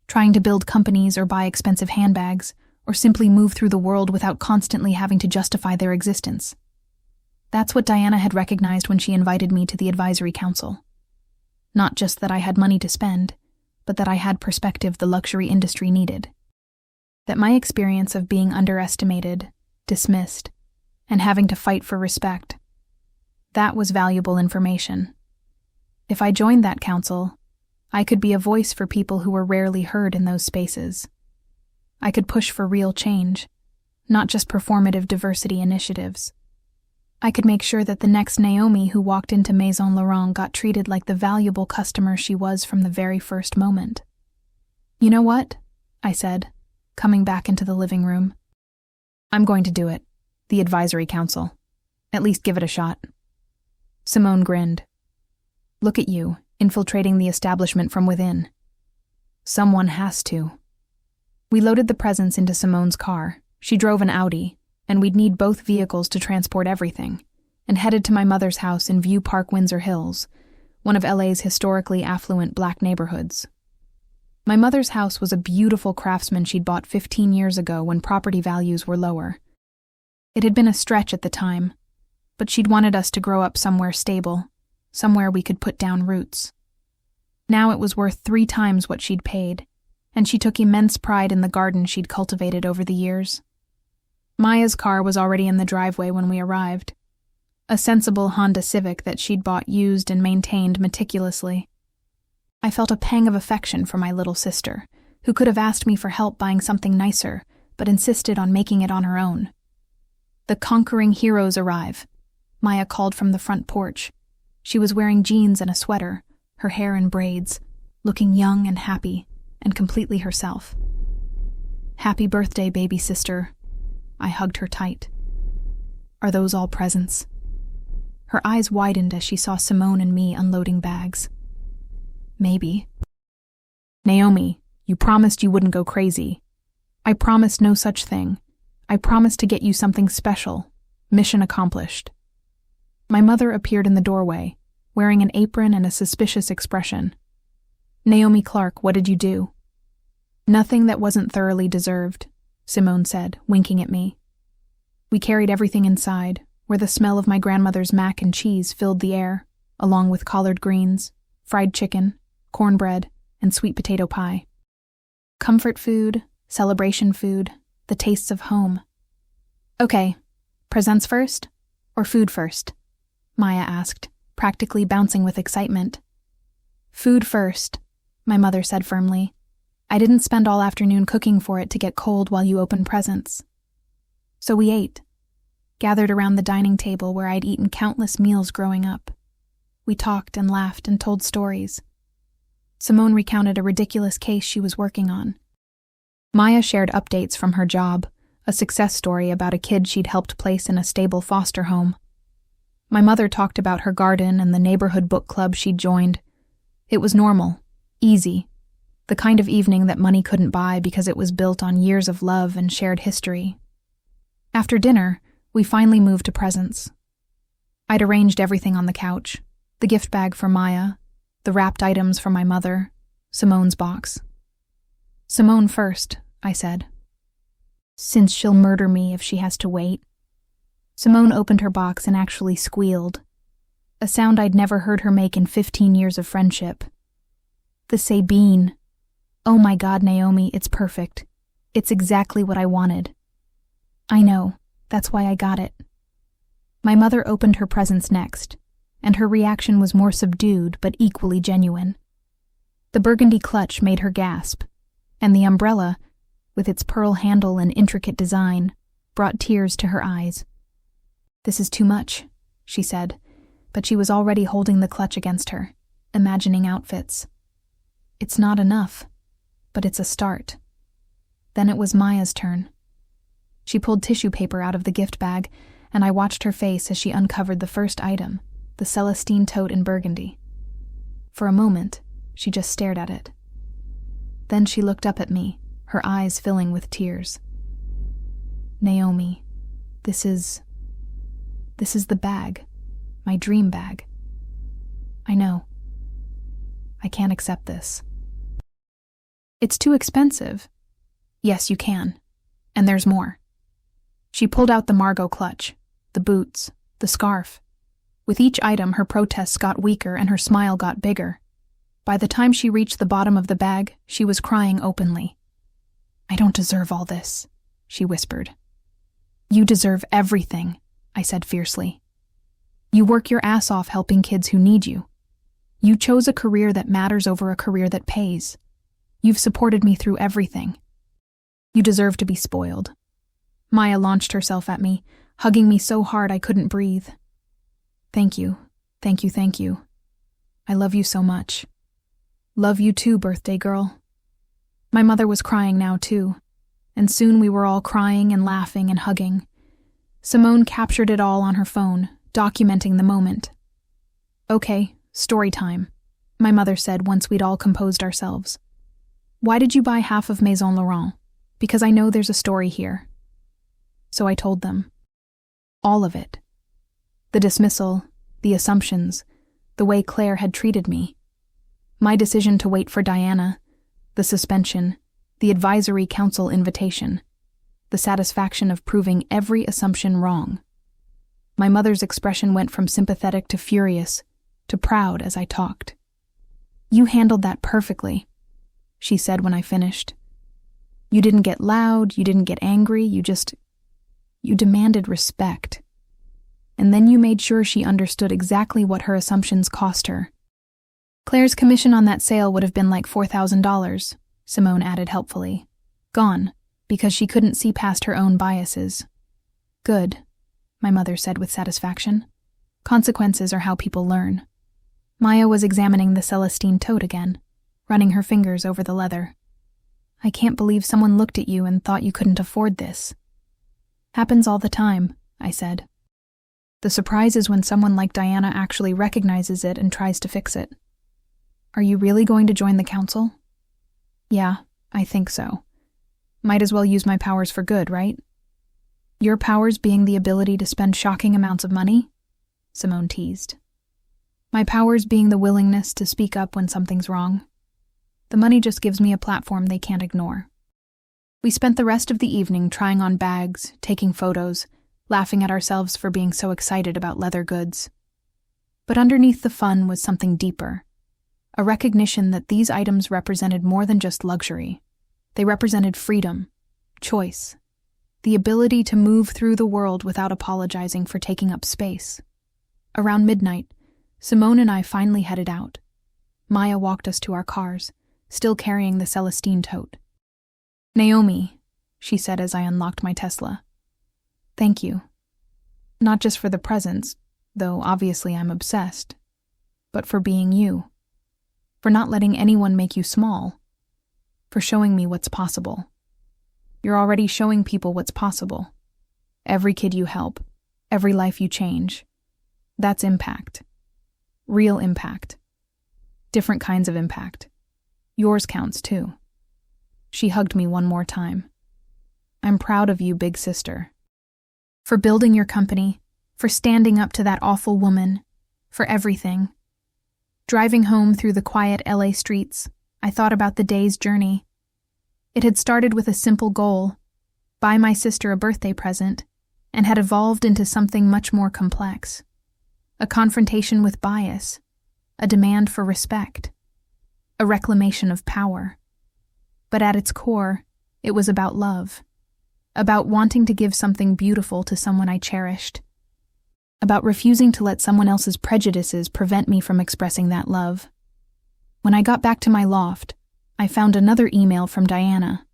trying to build companies or buy expensive handbags, or simply move through the world without constantly having to justify their existence. That's what Diana had recognized when she invited me to the advisory council. Not just that I had money to spend, but that I had perspective the luxury industry needed. that my experience of being underestimated, dismissed, and having to fight for respect, that was valuable information. If I joined that council, I could be a voice for people who were rarely heard in those spaces. I could push for real change, not just performative diversity initiatives. I could make sure that the next Naomi who walked into Maison Laurent got treated like the valuable customer she was from the very first moment. "You know what?" I said, coming back into the living room. "I'm going to do it. The advisory council. At least give it a shot." Simone grinned. "Look at you, infiltrating the establishment from within." "Someone has to." We loaded the presents into Simone's car. She drove an Audi, and we'd need both vehicles to transport everything, and headed to my mother's house in View Park, Windsor Hills, one of LA's historically affluent black neighborhoods. My mother's house was a beautiful craftsman she'd bought 15 years ago when property values were lower. It had been a stretch at the time, but she'd wanted us to grow up somewhere stable, somewhere we could put down roots. Now it was worth 3 times what she'd paid, and she took immense pride in the garden she'd cultivated over the years. Maya's car was already in the driveway when we arrived, a sensible Honda Civic that she'd bought used and maintained meticulously. I felt a pang of affection for my little sister, who could have asked me for help buying something nicer, but insisted on making it on her own. "The conquering heroes arrive," Maya called from the front porch. She was wearing jeans and a sweater, her hair in braids, looking young and happy, and completely herself. "Happy birthday, baby sister." I hugged her tight. "Are those all presents?" Her eyes widened as she saw Simone and me unloading bags. "Maybe." "Naomi, you promised you wouldn't go crazy." "I promised no such thing. I promised to get you something special. Mission accomplished." My mother appeared in the doorway, wearing an apron and a suspicious expression. "Naomi Clark, what did you do?" "Nothing that wasn't thoroughly deserved," Simone said, winking at me. We carried everything inside, where the smell of my grandmother's mac and cheese filled the air, along with collard greens, fried chicken, cornbread, and sweet potato pie. Comfort food, celebration food, the tastes of home. "Okay, presents first, or food first?" Maya asked, practically bouncing with excitement. "Food first," my mother said firmly. "I didn't spend all afternoon cooking for it to get cold while you open presents." So we ate, gathered around the dining table where I'd eaten countless meals growing up. We talked and laughed and told stories. Simone recounted a ridiculous case she was working on. Maya shared updates from her job, a success story about a kid she'd helped place in a stable foster home. My mother talked about her garden and the neighborhood book club she'd joined. It was normal, easy, the kind of evening that money couldn't buy because it was built on years of love and shared history. After dinner, we finally moved to presents. I'd arranged everything on the couch, the gift bag for Maya, the wrapped items for my mother, Simone's box. "Simone first," I said. "Since she'll murder me if she has to wait." Simone opened her box and actually squealed, a sound I'd never heard her make in 15 years of friendship. "The Sabine. Oh my God, Naomi, it's perfect. It's exactly what I wanted." "I know, that's why I got it." My mother opened her presents next, and her reaction was more subdued but equally genuine. The burgundy clutch made her gasp, and the umbrella, with its pearl handle and intricate design, brought tears to her eyes. "This is too much," she said, but she was already holding the clutch against her, imagining outfits. "It's not enough, but it's a start." Then it was Maya's turn. She pulled tissue paper out of the gift bag, and I watched her face as she uncovered the first item, the Celestine tote in burgundy. For a moment, she just stared at it. Then she looked up at me, her eyes filling with tears. "Naomi, this is the bag, my dream bag. I know. I can't accept this." "It's too expensive." "Yes, you can. And there's more." She pulled out the Margot clutch, the boots, the scarf. With each item, her protests got weaker and her smile got bigger. By the time she reached the bottom of the bag, she was crying openly. I don't deserve all this, she whispered. You deserve everything, I said fiercely. You work your ass off helping kids who need you. You chose a career that matters over a career that pays. You've supported me through everything. You deserve to be spoiled. Maya launched herself at me, hugging me so hard I couldn't breathe. Thank you, thank you, thank you. I love you so much. Love you too, birthday girl. My mother was crying now too, and soon we were all crying and laughing and hugging. Simone captured it all on her phone, documenting the moment. Okay, story time, my mother said once we'd all composed ourselves. Why did you buy half of Maison Laurent? Because I know there's a story here. So I told them. All of it. The dismissal, the assumptions, the way Claire had treated me. My decision to wait for Diana, the suspension, the advisory council invitation, the satisfaction of proving every assumption wrong. My mother's expression went from sympathetic to furious, to proud as I talked. You handled that perfectly, she said when I finished. You didn't get loud, you didn't get angry, you demanded respect. And then you made sure she understood exactly what her assumptions cost her. Claire's commission on that sale would have been like $4,000, Simone added helpfully. Gone, because she couldn't see past her own biases. Good, my mother said with satisfaction. Consequences are how people learn. Maya was examining the Celestine tote again, running her fingers over the leather. I can't believe someone looked at you and thought you couldn't afford this. Happens all the time, I said. The surprise is when someone like Diana actually recognizes it and tries to fix it. Are you really going to join the council? Yeah, I think so. Might as well use my powers for good, right? Your powers being the ability to spend shocking amounts of money? Simone teased. My powers being the willingness to speak up when something's wrong. The money just gives me a platform they can't ignore. We spent the rest of the evening trying on bags, taking photos, laughing at ourselves for being so excited about leather goods. But underneath the fun was something deeper, a recognition that these items represented more than just luxury. They represented freedom, choice, the ability to move through the world without apologizing for taking up space. Around midnight, Simone and I finally headed out. Maya walked us to our cars, still carrying the Celestine tote. Naomi, she said as I unlocked my Tesla. Thank you. Not just for the presents, though obviously I'm obsessed, but for being you. For not letting anyone make you small. For showing me what's possible. You're already showing people what's possible. Every kid you help, every life you change. That's impact. Real impact. Different kinds of impact. Yours counts too. She hugged me one more time. I'm proud of you, big sister. For building your company, for standing up to that awful woman, for everything. Driving home through the quiet LA streets, I thought about the day's journey. It had started with a simple goal, buy my sister a birthday present, and had evolved into something much more complex. A confrontation with bias, a demand for respect, a reclamation of power. But at its core, it was about love, about wanting to give something beautiful to someone I cherished, about refusing to let someone else's prejudices prevent me from expressing that love. When I got back to my loft, I found another email from Diana.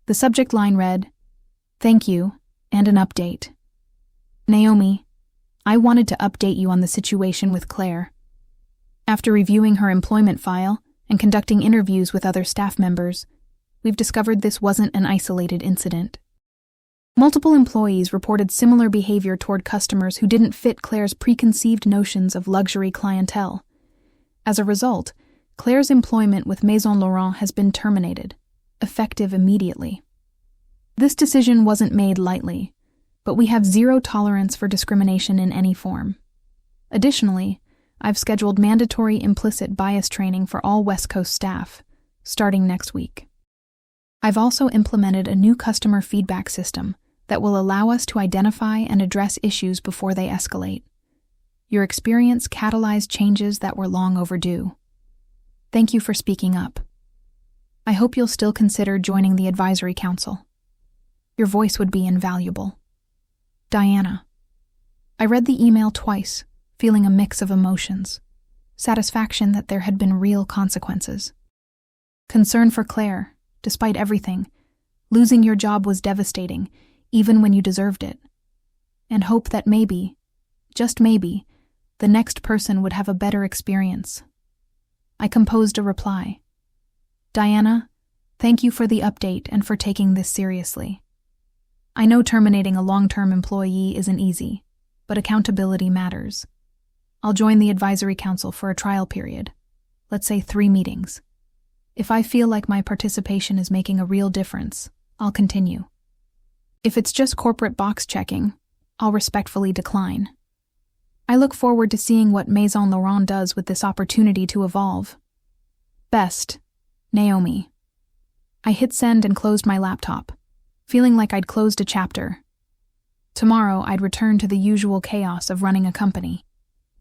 The subject line read, "Thank you, and an update. Naomi, I wanted to update you on the situation with Claire. After reviewing her employment file and conducting interviews with other staff members, we've discovered this wasn't an isolated incident. Multiple employees reported similar behavior toward customers who didn't fit Claire's preconceived notions of luxury clientele. As a result, Claire's employment with Maison Laurent has been terminated, effective immediately. This decision wasn't made lightly, but we have zero tolerance for discrimination in any form. Additionally, I've scheduled mandatory implicit bias training for all West Coast staff, starting next week. I've also implemented a new customer feedback system that will allow us to identify and address issues before they escalate. Your experience catalyzed changes that were long overdue. Thank you for speaking up. I hope you'll still consider joining the advisory council. Your voice would be invaluable. Diana. I read the email twice, feeling a mix of emotions. Satisfaction that there had been real consequences. Concern for Claire, despite everything. Losing your job was devastating, even when you deserved it. And hope that maybe, just maybe, the next person would have a better experience. I composed a reply. Diana, thank you for the update and for taking this seriously. I know terminating a long-term employee isn't easy, but accountability matters. I'll join the advisory council for a trial period. Let's say 3 meetings. If I feel like my participation is making a real difference, I'll continue. If it's just corporate box checking, I'll respectfully decline. I look forward to seeing what Maison Laurent does with this opportunity to evolve. Best, Naomi. I hit send and closed my laptop, feeling like I'd closed a chapter. Tomorrow I'd return to the usual chaos of running a company.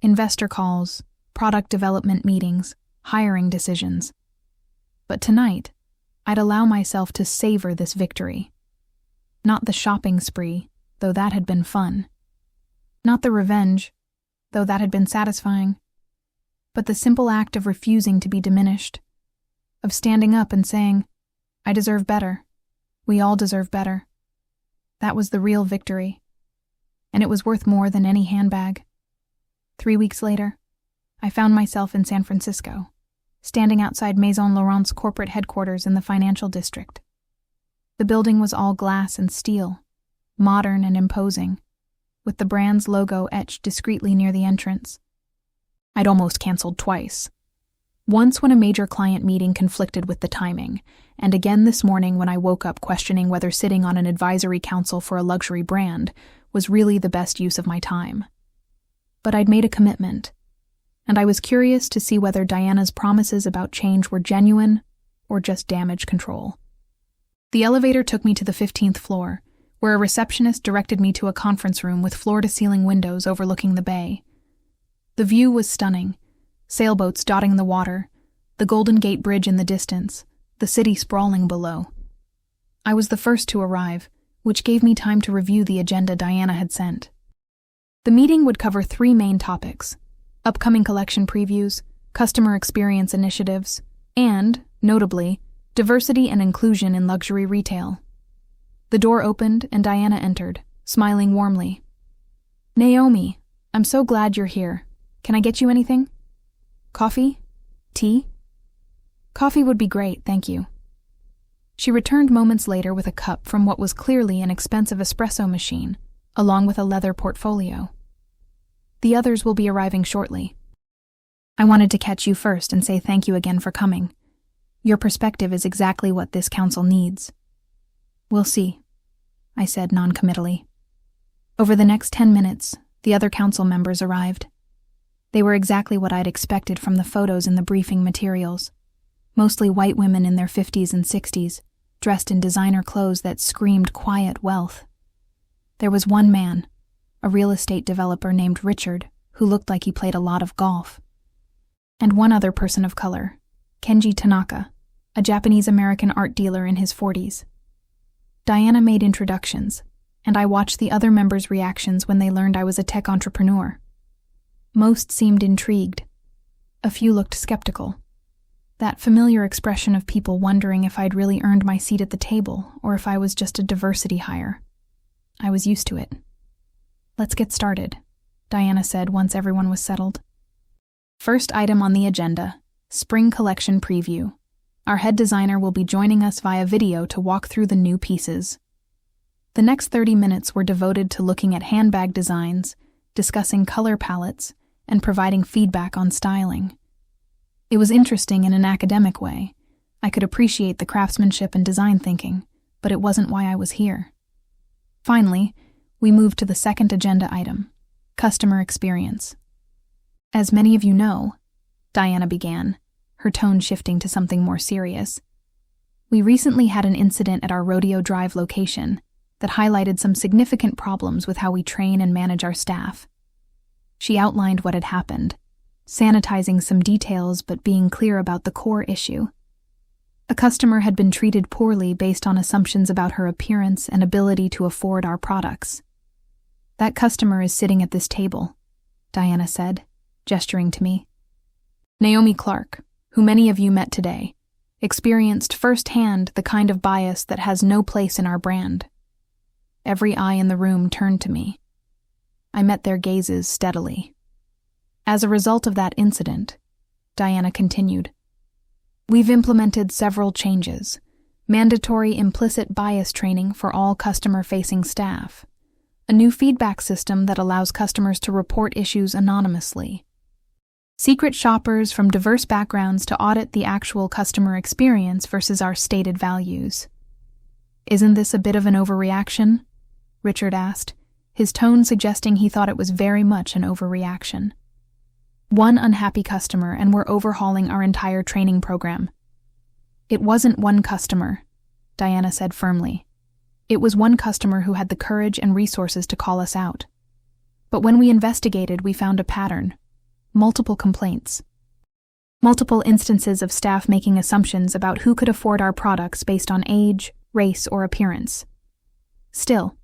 Investor calls, product development meetings, hiring decisions. But tonight, I'd allow myself to savor this victory. Not the shopping spree, though that had been fun. Not the revenge, though that had been satisfying. But the simple act of refusing to be diminished. Of standing up and saying, I deserve better. We all deserve better. That was the real victory. And it was worth more than any handbag. 3 weeks later, I found myself in San Francisco, standing outside Maison Laurent's corporate headquarters in the financial district. The building was all glass and steel, modern and imposing, with the brand's logo etched discreetly near the entrance. I'd almost canceled twice. Once when a major client meeting conflicted with the timing, and again this morning when I woke up questioning whether sitting on an advisory council for a luxury brand was really the best use of my time. But I'd made a commitment, and I was curious to see whether Diana's promises about change were genuine or just damage control. The elevator took me to the 15th floor, where a receptionist directed me to a conference room with floor-to-ceiling windows overlooking the bay. The view was stunning, sailboats dotting the water, the Golden Gate Bridge in the distance, the city sprawling below. I was the first to arrive, which gave me time to review the agenda Diana had sent. The meeting would cover 3 main topics: upcoming collection previews, customer experience initiatives, and, notably, diversity and inclusion in luxury retail. The door opened and Diana entered, smiling warmly. Naomi, I'm so glad you're here. Can I get you anything? Coffee? Tea? Coffee would be great, thank you. She returned moments later with a cup from what was clearly an expensive espresso machine, along with a leather portfolio. The others will be arriving shortly. I wanted to catch you first and say thank you again for coming. Your perspective is exactly what this council needs. We'll see, I said noncommittally. Over the next 10 minutes, the other council members arrived. They were exactly what I'd expected from the photos in the briefing materials. Mostly white women in their 50s and 60s, dressed in designer clothes that screamed quiet wealth. There was one man, a real estate developer named Richard, who looked like he played a lot of golf. And one other person of color, Kenji Tanaka, a Japanese-American art dealer in his 40s. Diana made introductions, and I watched the other members' reactions when they learned I was a tech entrepreneur. Most seemed intrigued. A few looked skeptical. That familiar expression of people wondering if I'd really earned my seat at the table or if I was just a diversity hire. I was used to it. Let's get started, Diana said once everyone was settled. First item on the agenda, Spring Collection Preview. Our head designer will be joining us via video to walk through the new pieces. The next 30 minutes were devoted to looking at handbag designs, discussing color palettes, and providing feedback on styling. It was interesting in an academic way. I could appreciate the craftsmanship and design thinking, but it wasn't why I was here. Finally, we moved to the second agenda item, customer experience. As many of you know, Diana began, her tone shifting to something more serious. We recently had an incident at our Rodeo Drive location that highlighted some significant problems with how we train and manage our staff. She outlined what had happened, sanitizing some details but being clear about the core issue. A customer had been treated poorly based on assumptions about her appearance and ability to afford our products. That customer is sitting at this table, Diana said, gesturing to me. Naomi Clark, who many of you met today, experienced firsthand the kind of bias that has no place in our brand. Every eye in the room turned to me. I met their gazes steadily. As a result of that incident, Diana continued, we've implemented several changes, mandatory implicit bias training for all customer-facing staff, a new feedback system that allows customers to report issues anonymously, secret shoppers from diverse backgrounds to audit the actual customer experience versus our stated values. Isn't this a bit of an overreaction? Richard asked, his tone suggesting he thought it was very much an overreaction. One unhappy customer and we're overhauling our entire training program. It wasn't one customer, Diana said firmly. It was one customer who had the courage and resources to call us out. But when we investigated, we found a pattern. Multiple complaints. Multiple instances of staff making assumptions about who could afford our products based on age, race, or appearance. Still,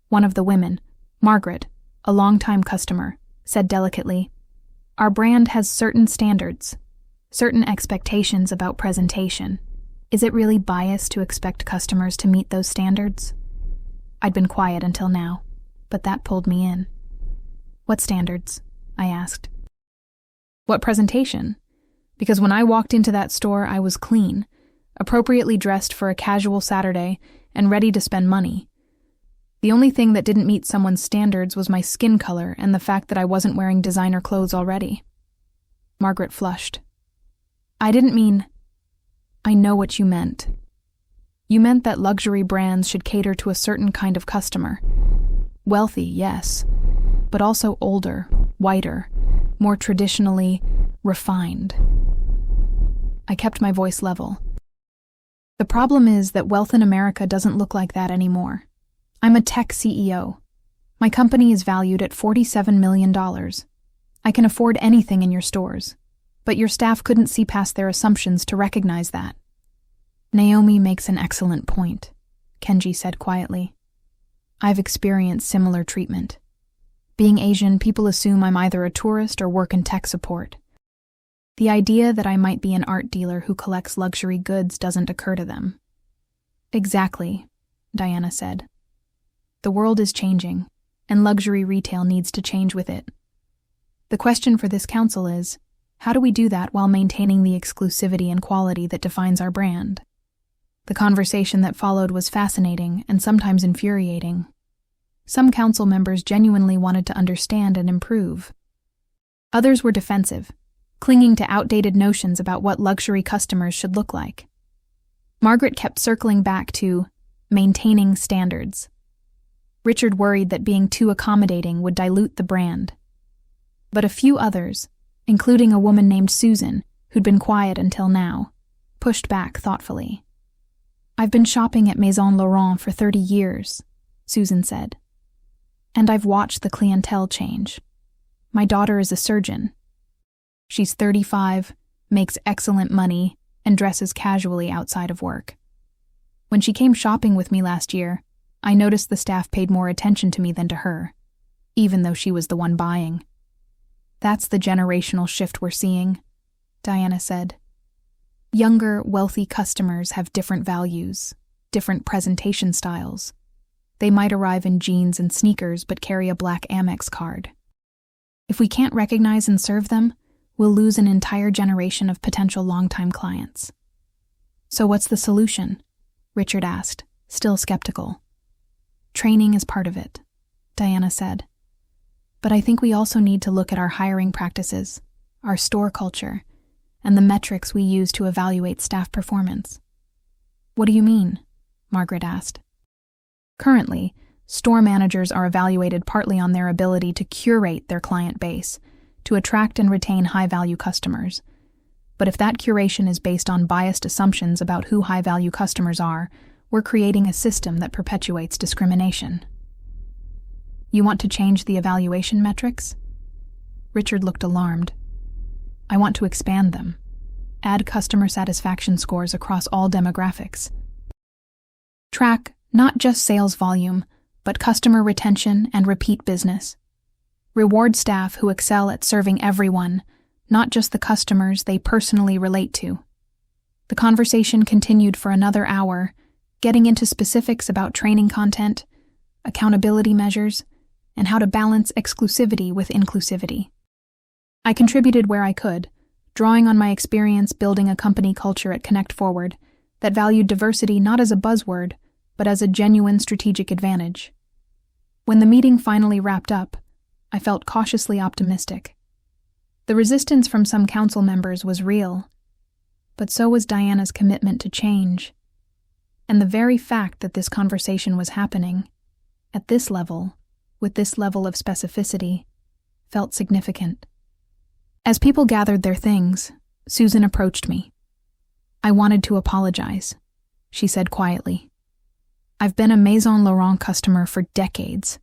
one of the women, Margaret, a longtime customer, said delicately, our brand has certain standards, certain expectations about presentation. Is it really biased to expect customers to meet those standards? I'd been quiet until now, but that pulled me in. What standards? I asked. What presentation? Because when I walked into that store, I was clean, appropriately dressed for a casual Saturday, and ready to spend money. The only thing that didn't meet someone's standards was my skin color and the fact that I wasn't wearing designer clothes already. Margaret flushed. I didn't mean... I know what you meant. You meant that luxury brands should cater to a certain kind of customer. Wealthy, yes, but also older, whiter, more traditionally refined. I kept my voice level. The problem is that wealth in America doesn't look like that anymore. I'm a tech CEO. My company is valued at $47 million. I can afford anything in your stores, but your staff couldn't see past their assumptions to recognize that. Naomi makes an excellent point, Kenji said quietly. I've experienced similar treatment. Being Asian, people assume I'm either a tourist or work in tech support. The idea that I might be an art dealer who collects luxury goods doesn't occur to them. Exactly, Diana said. The world is changing, and luxury retail needs to change with it. The question for this council is, how do we do that while maintaining the exclusivity and quality that defines our brand? The conversation that followed was fascinating and sometimes infuriating. Some council members genuinely wanted to understand and improve. Others were defensive, clinging to outdated notions about what luxury customers should look like. Margaret kept circling back to maintaining standards. Richard worried that being too accommodating would dilute the brand. But a few others, including a woman named Susan, who'd been quiet until now, pushed back thoughtfully. I've been shopping at Maison Laurent for 30 years, Susan said. And I've watched the clientele change. My daughter is a surgeon. She's 35, makes excellent money, and dresses casually outside of work. When she came shopping with me last year, I noticed the staff paid more attention to me than to her, even though she was the one buying. That's the generational shift we're seeing, Diana said. Younger, wealthy customers have different values, different presentation styles. They might arrive in jeans and sneakers but carry a black Amex card. If we can't recognize and serve them, we'll lose an entire generation of potential longtime clients. So what's the solution? Richard asked, still skeptical. Training is part of it, Diana said. But I think we also need to look at our hiring practices, our store culture, and the metrics we use to evaluate staff performance. What do you mean? Margaret asked. Currently, store managers are evaluated partly on their ability to curate their client base, to attract and retain high-value customers. But if that curation is based on biased assumptions about who high-value customers are, we're creating a system that perpetuates discrimination. You want to change the evaluation metrics? Richard looked alarmed. I want to expand them. Add customer satisfaction scores across all demographics. Track not just sales volume, but customer retention and repeat business. Reward staff who excel at serving everyone, not just the customers they personally relate to. The conversation continued for another hour, getting into specifics about training content, accountability measures, and how to balance exclusivity with inclusivity. I contributed where I could, drawing on my experience building a company culture at Connect Forward that valued diversity not as a buzzword, but as a genuine strategic advantage. When the meeting finally wrapped up, I felt cautiously optimistic. The resistance from some council members was real, but so was Diana's commitment to change. And the very fact that this conversation was happening, at this level, with this level of specificity, felt significant. As people gathered their things, Susan approached me. "I wanted to apologize," she said quietly. "I've been a Maison Laurent customer for decades,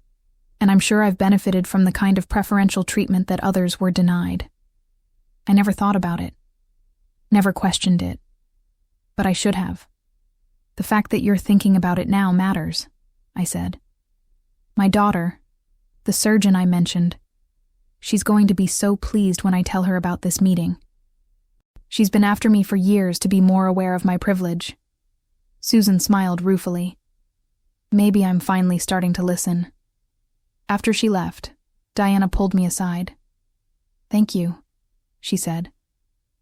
and I'm sure I've benefited from the kind of preferential treatment that others were denied. I never thought about it, never questioned it, but I should have. The fact that you're thinking about it now matters," I said. "My daughter, the surgeon I mentioned, she's going to be so pleased when I tell her about this meeting. She's been after me for years to be more aware of my privilege." Susan smiled ruefully. "Maybe I'm finally starting to listen." After she left, Diana pulled me aside. "Thank you," she said,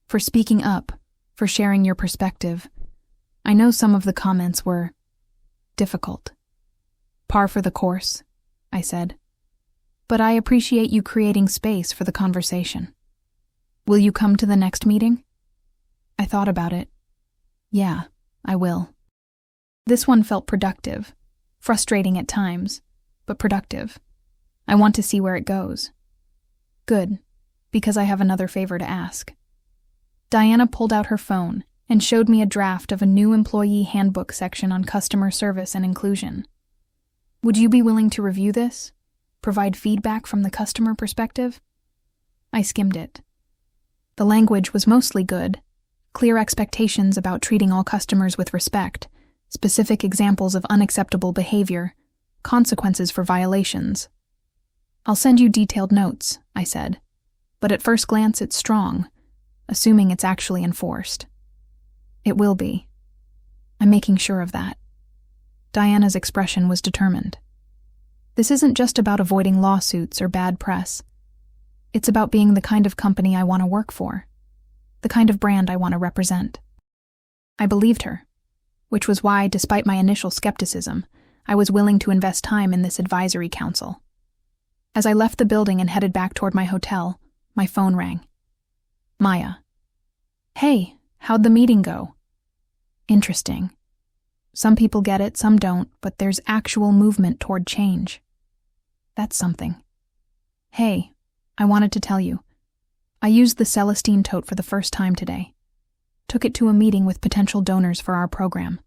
"for speaking up, for sharing your perspective. I know some of the comments were difficult." "Par for the course," I said. "But I appreciate you creating space for the conversation. Will you come to the next meeting?" I thought about it. "Yeah, I will." This one felt productive, frustrating at times, but productive. I want to see where it goes. Good, because I have another favor to ask. Diana pulled out her phone and showed me a draft of a new employee handbook section on customer service and inclusion. "Would you be willing to review this? Provide feedback from the customer perspective?" I skimmed it. The language was mostly good, clear expectations about treating all customers with respect, specific examples of unacceptable behavior, consequences for violations. "I'll send you detailed notes," I said, "but at first glance it's strong, assuming it's actually enforced." "It will be. I'm making sure of that." Diana's expression was determined. "This isn't just about avoiding lawsuits or bad press. It's about being the kind of company I want to work for, the kind of brand I want to represent." I believed her, which was why, despite my initial skepticism, I was willing to invest time in this advisory council. As I left the building and headed back toward my hotel, my phone rang. Maya. "Hey, how'd the meeting go?" "Interesting. Some people get it, some don't, but there's actual movement toward change. That's something. Hey, I wanted to tell you. I used the Celestine tote for the first time today. Took it to a meeting with potential donors for our program."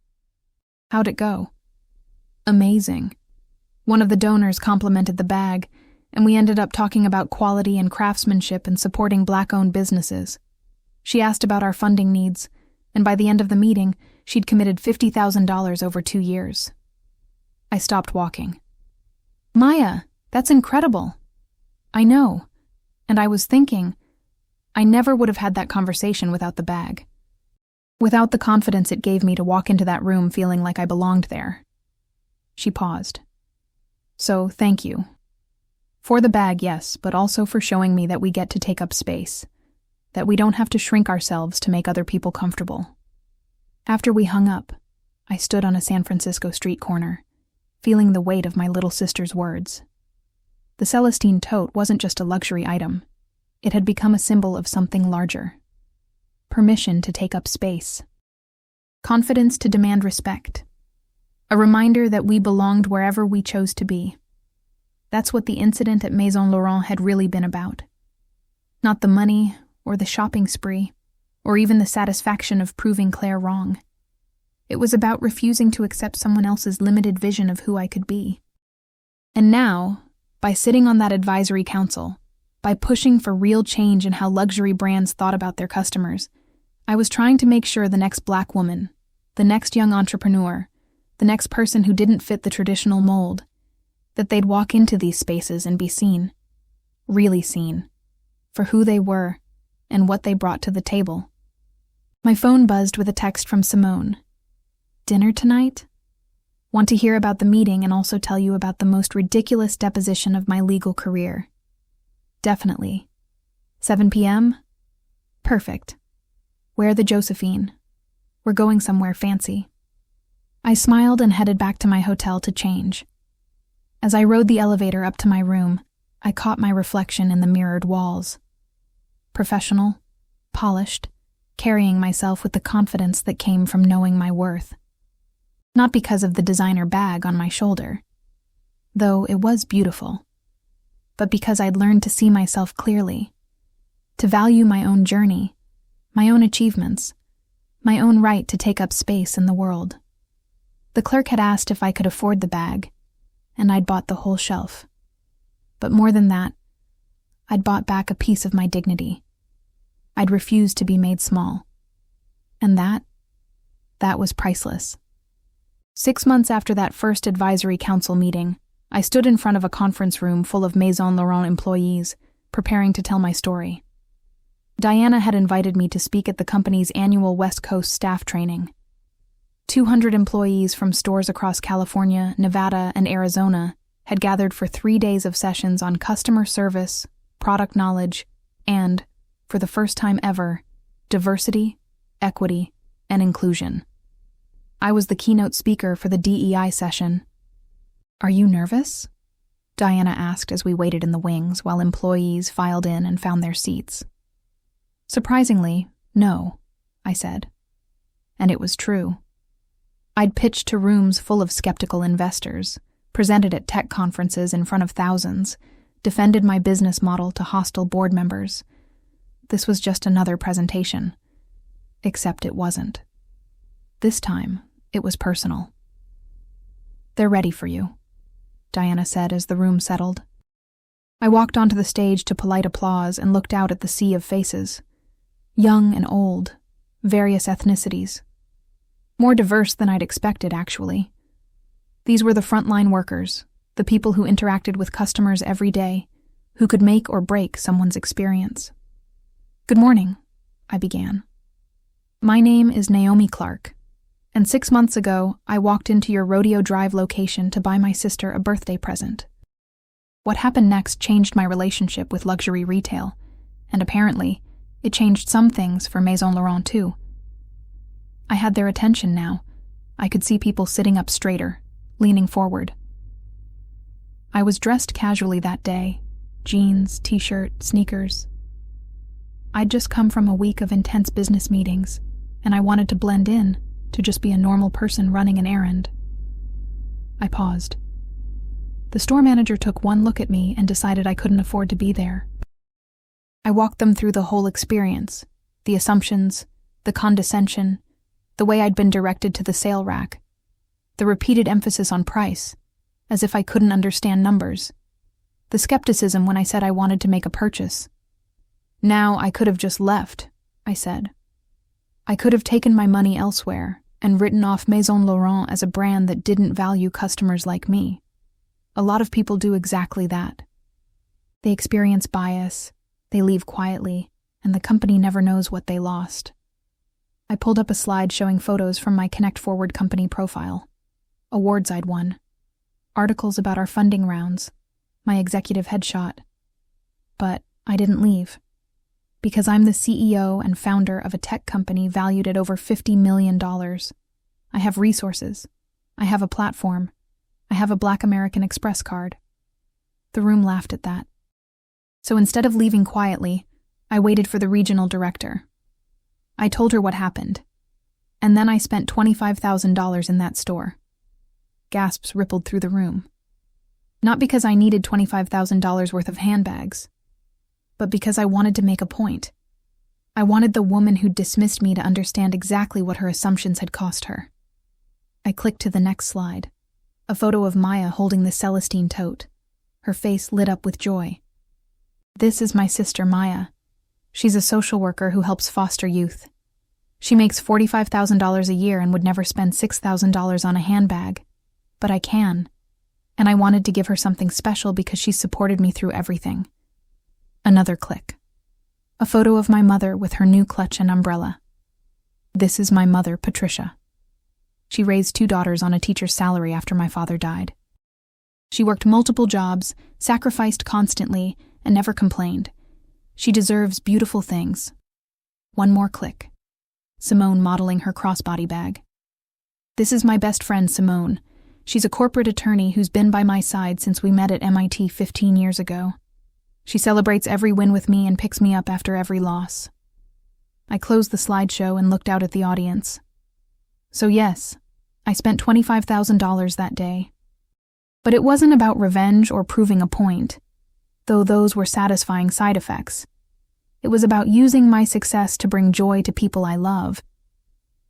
"How'd it go?" "Amazing. One of the donors complimented the bag, and we ended up talking about quality and craftsmanship and supporting Black-owned businesses. She asked about our funding needs, and by the end of the meeting, she'd committed $50,000 over 2 years. I stopped walking. "Maya, that's incredible." "I know, and I was thinking, I never would have had that conversation without the bag. Without the confidence it gave me to walk into that room feeling like I belonged there." She paused. "So, thank you. For the bag, yes, but also for showing me that we get to take up space, that we don't have to shrink ourselves to make other people comfortable." After we hung up, I stood on a San Francisco street corner, feeling the weight of my little sister's words. The Celestine tote wasn't just a luxury item. It had become a symbol of something larger. Permission to take up space. Confidence to demand respect. A reminder that we belonged wherever we chose to be. That's what the incident at Maison Laurent had really been about. Not the money, or the shopping spree, or even the satisfaction of proving Claire wrong. It was about refusing to accept someone else's limited vision of who I could be. And now, by sitting on that advisory council, by pushing for real change in how luxury brands thought about their customers, I was trying to make sure the next Black woman, the next young entrepreneur, the next person who didn't fit the traditional mold, that they'd walk into these spaces and be seen, really seen, for who they were and what they brought to the table. My phone buzzed with a text from Simone. "Dinner tonight? Want to hear about the meeting and also tell you about the most ridiculous deposition of my legal career." "Definitely. 7 p.m.? Perfect. Where the Josephine? We're going somewhere fancy." I smiled and headed back to my hotel to change. As I rode the elevator up to my room, I caught my reflection in the mirrored walls. Professional, polished, carrying myself with the confidence that came from knowing my worth. Not because of the designer bag on my shoulder, though it was beautiful, but because I'd learned to see myself clearly, to value my own journey, my own achievements, my own right to take up space in the world. The clerk had asked if I could afford the bag, and I'd bought the whole shelf. But more than that, I'd bought back a piece of my dignity. I'd refused to be made small. And that was priceless. 6 months after that first advisory council meeting, I stood in front of a conference room full of Maison Laurent employees, preparing to tell my story. Diana had invited me to speak at the company's annual West Coast staff training. 200 employees from stores across California, Nevada, and Arizona had gathered for 3 days of sessions on customer service, product knowledge, and, for the first time ever, diversity, equity, and inclusion. I was the keynote speaker for the DEI session. "Are you nervous?" Diana asked as we waited in the wings while employees filed in and found their seats. "Surprisingly, no," I said. And it was true. I'd pitched to rooms full of skeptical investors, presented at tech conferences in front of thousands, defended my business model to hostile board members. This was just another presentation. Except it wasn't. This time, it was personal. "They're ready for you," Diana said as the room settled. I walked onto the stage to polite applause and looked out at the sea of faces. Young and old, various ethnicities. More diverse than I'd expected, actually. These were the frontline workers, the people who interacted with customers every day, who could make or break someone's experience. "Good morning," I began. "My name is Naomi Clark, and 6 months ago, I walked into your Rodeo Drive location to buy my sister a birthday present. What happened next changed my relationship with luxury retail, and apparently, it changed some things for Maison Laurent too. I had their attention now. I could see people sitting up straighter, leaning forward. I was dressed casually that day, jeans, t-shirt, sneakers. I'd just come from a week of intense business meetings, and I wanted to blend in, to just be a normal person running an errand. I paused. The store manager took one look at me and decided I couldn't afford to be there. I walked them through the whole experience, the assumptions, the condescension, the way I'd been directed to the sale rack, the repeated emphasis on price, as if I couldn't understand numbers, the skepticism when I said I wanted to make a purchase. Now I could have just left, I said. I could have taken my money elsewhere and written off Maison Laurent as a brand that didn't value customers like me. A lot of people do exactly that. They experience bias, they leave quietly, and the company never knows what they lost. I pulled up a slide showing photos from my Connect Forward company profile. Awards I'd won. Articles about our funding rounds. My executive headshot. But I didn't leave. Because I'm the CEO and founder of a tech company valued at over $50 million. I have resources. I have a platform. I have a Black American Express card. The room laughed at that. So instead of leaving quietly, I waited for the regional director. I told her what happened. And then I spent $25,000 in that store. Gasps rippled through the room. Not because I needed $25,000 worth of handbags, but because I wanted to make a point. I wanted the woman who dismissed me to understand exactly what her assumptions had cost her. I clicked to the next slide. A photo of Maya holding the Celestine tote, her face lit up with joy. This is my sister Maya. She's a social worker who helps foster youth. She makes $45,000 a year and would never spend $6,000 on a handbag. But I can. And I wanted to give her something special because she supported me through everything. Another click. A photo of my mother with her new clutch and umbrella. This is my mother, Patricia. She raised 2 daughters on a teacher's salary after my father died. She worked multiple jobs, sacrificed constantly, and never complained. She deserves beautiful things. One more click. Simone modeling her crossbody bag. This is my best friend, Simone. She's a corporate attorney who's been by my side since we met at MIT 15 years ago. She celebrates every win with me and picks me up after every loss. I closed the slideshow and looked out at the audience. So yes, I spent $25,000 that day. But it wasn't about revenge or proving a point, though those were satisfying side effects. It was about using my success to bring joy to people I love.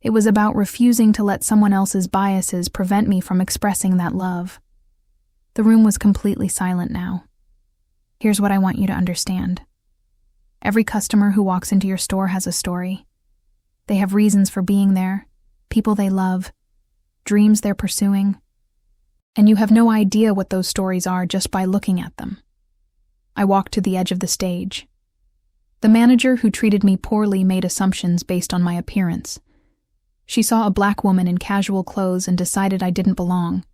It was about refusing to let someone else's biases prevent me from expressing that love. The room was completely silent now. Here's what I want you to understand. Every customer who walks into your store has a story. They have reasons for being there, people they love, dreams they're pursuing, and you have no idea what those stories are just by looking at them. I walked to the edge of the stage. The manager who treated me poorly made assumptions based on my appearance. She saw a black woman in casual clothes and decided I didn't belong.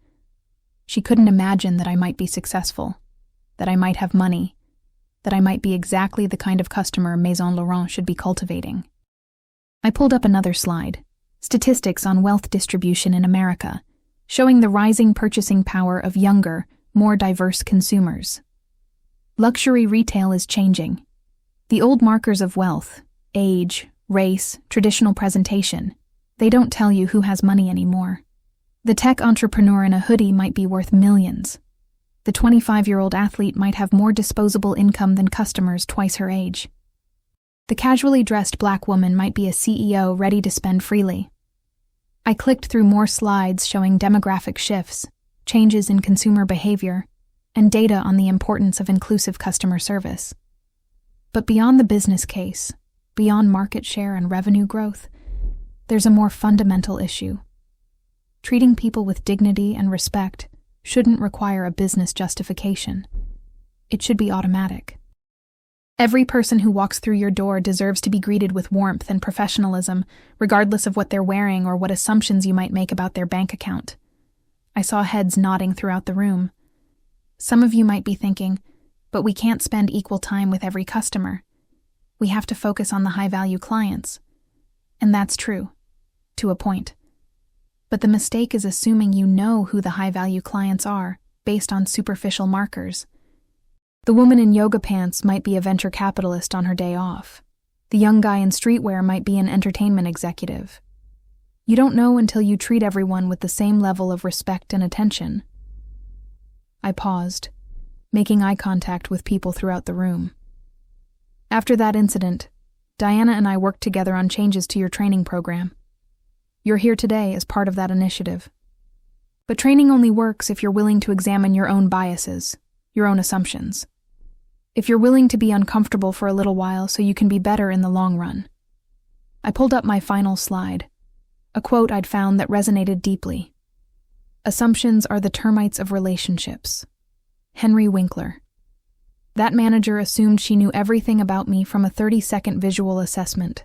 She couldn't imagine that I might be successful, that I might have money, that I might be exactly the kind of customer Maison Laurent should be cultivating. I pulled up another slide, statistics on wealth distribution in America, showing the rising purchasing power of younger, more diverse consumers. Luxury retail is changing. The old markers of wealth, age, race, traditional presentation, they don't tell you who has money anymore. The tech entrepreneur in a hoodie might be worth millions. The 25-year-old athlete might have more disposable income than customers twice her age. The casually dressed black woman might be a CEO ready to spend freely. I clicked through more slides showing demographic shifts, changes in consumer behavior, and data on the importance of inclusive customer service. But beyond the business case, beyond market share and revenue growth, there's a more fundamental issue. Treating people with dignity and respect shouldn't require a business justification. It should be automatic. Every person who walks through your door deserves to be greeted with warmth and professionalism, regardless of what they're wearing or what assumptions you might make about their bank account. I saw heads nodding throughout the room. Some of you might be thinking, but we can't spend equal time with every customer. We have to focus on the high-value clients. And that's true, to a point. But the mistake is assuming you know who the high-value clients are, based on superficial markers. The woman in yoga pants might be a venture capitalist on her day off. The young guy in streetwear might be an entertainment executive. You don't know until you treat everyone with the same level of respect and attention. I paused, making eye contact with people throughout the room. After that incident, Diana and I worked together on changes to your training program. You're here today as part of that initiative. But training only works if you're willing to examine your own biases, your own assumptions. If you're willing to be uncomfortable for a little while so you can be better in the long run. I pulled up my final slide, a quote I'd found that resonated deeply. Assumptions are the termites of relationships. Henry Winkler. That manager assumed she knew everything about me from a 30-second visual assessment.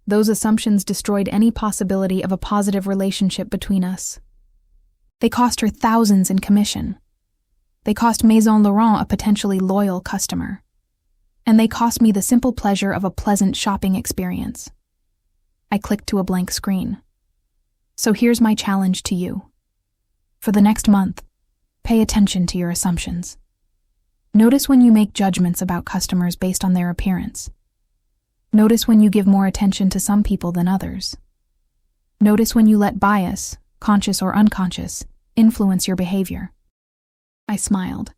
Those assumptions destroyed any possibility of a positive relationship between us. They cost her thousands in commission. They cost Maison Laurent a potentially loyal customer. And they cost me the simple pleasure of a pleasant shopping experience. I clicked to a blank screen. So here's my challenge to you. For the next month, pay attention to your assumptions. Notice when you make judgments about customers based on their appearance. Notice when you give more attention to some people than others. Notice when you let bias, conscious or unconscious, influence your behavior. I smiled.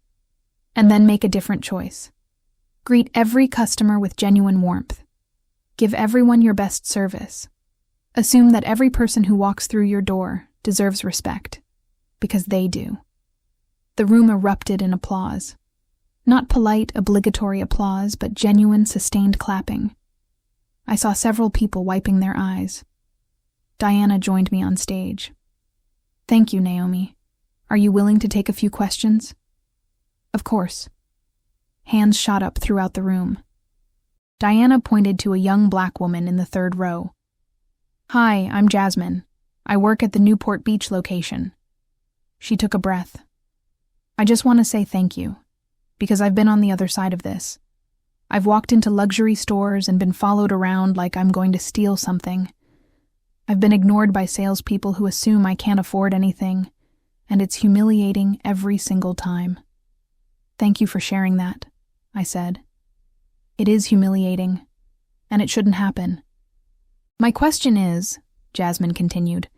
And then make a different choice. Greet every customer with genuine warmth. Give everyone your best service. Assume that every person who walks through your door deserves respect, because they do. The room erupted in applause. Not polite, obligatory applause, but genuine, sustained clapping. I saw several people wiping their eyes. Diana joined me on stage. "Thank you, Naomi. Are you willing to take a few questions?" "Of course." Hands shot up throughout the room. Diana pointed to a young black woman in the third row. "Hi, I'm Jasmine. I work at the Newport Beach location." She took a breath. "I just want to say thank you, because I've been on the other side of this. I've walked into luxury stores and been followed around like I'm going to steal something. I've been ignored by salespeople who assume I can't afford anything, and it's humiliating every single time." "Thank you for sharing that," I said. "It is humiliating, and it shouldn't happen." "My question is," Jasmine continued,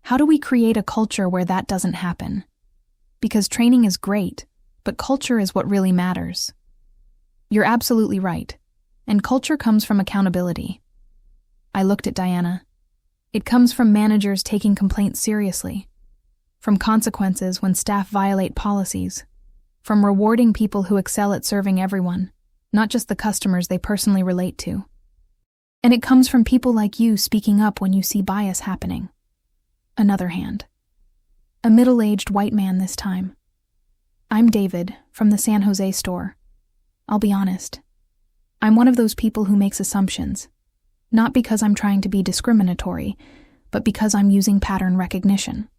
"how do we create a culture where that doesn't happen? Because training is great, but culture is what really matters." "You're absolutely right, and culture comes from accountability." I looked at Diana. "It comes from managers taking complaints seriously, from consequences when staff violate policies, from rewarding people who excel at serving everyone, not just the customers they personally relate to. And it comes from people like you speaking up when you see bias happening." Another hand. A middle-aged white man this time. "I'm David, from the San Jose store. I'll be honest. I'm one of those people who makes assumptions, not because I'm trying to be discriminatory, but because I'm using pattern recognition.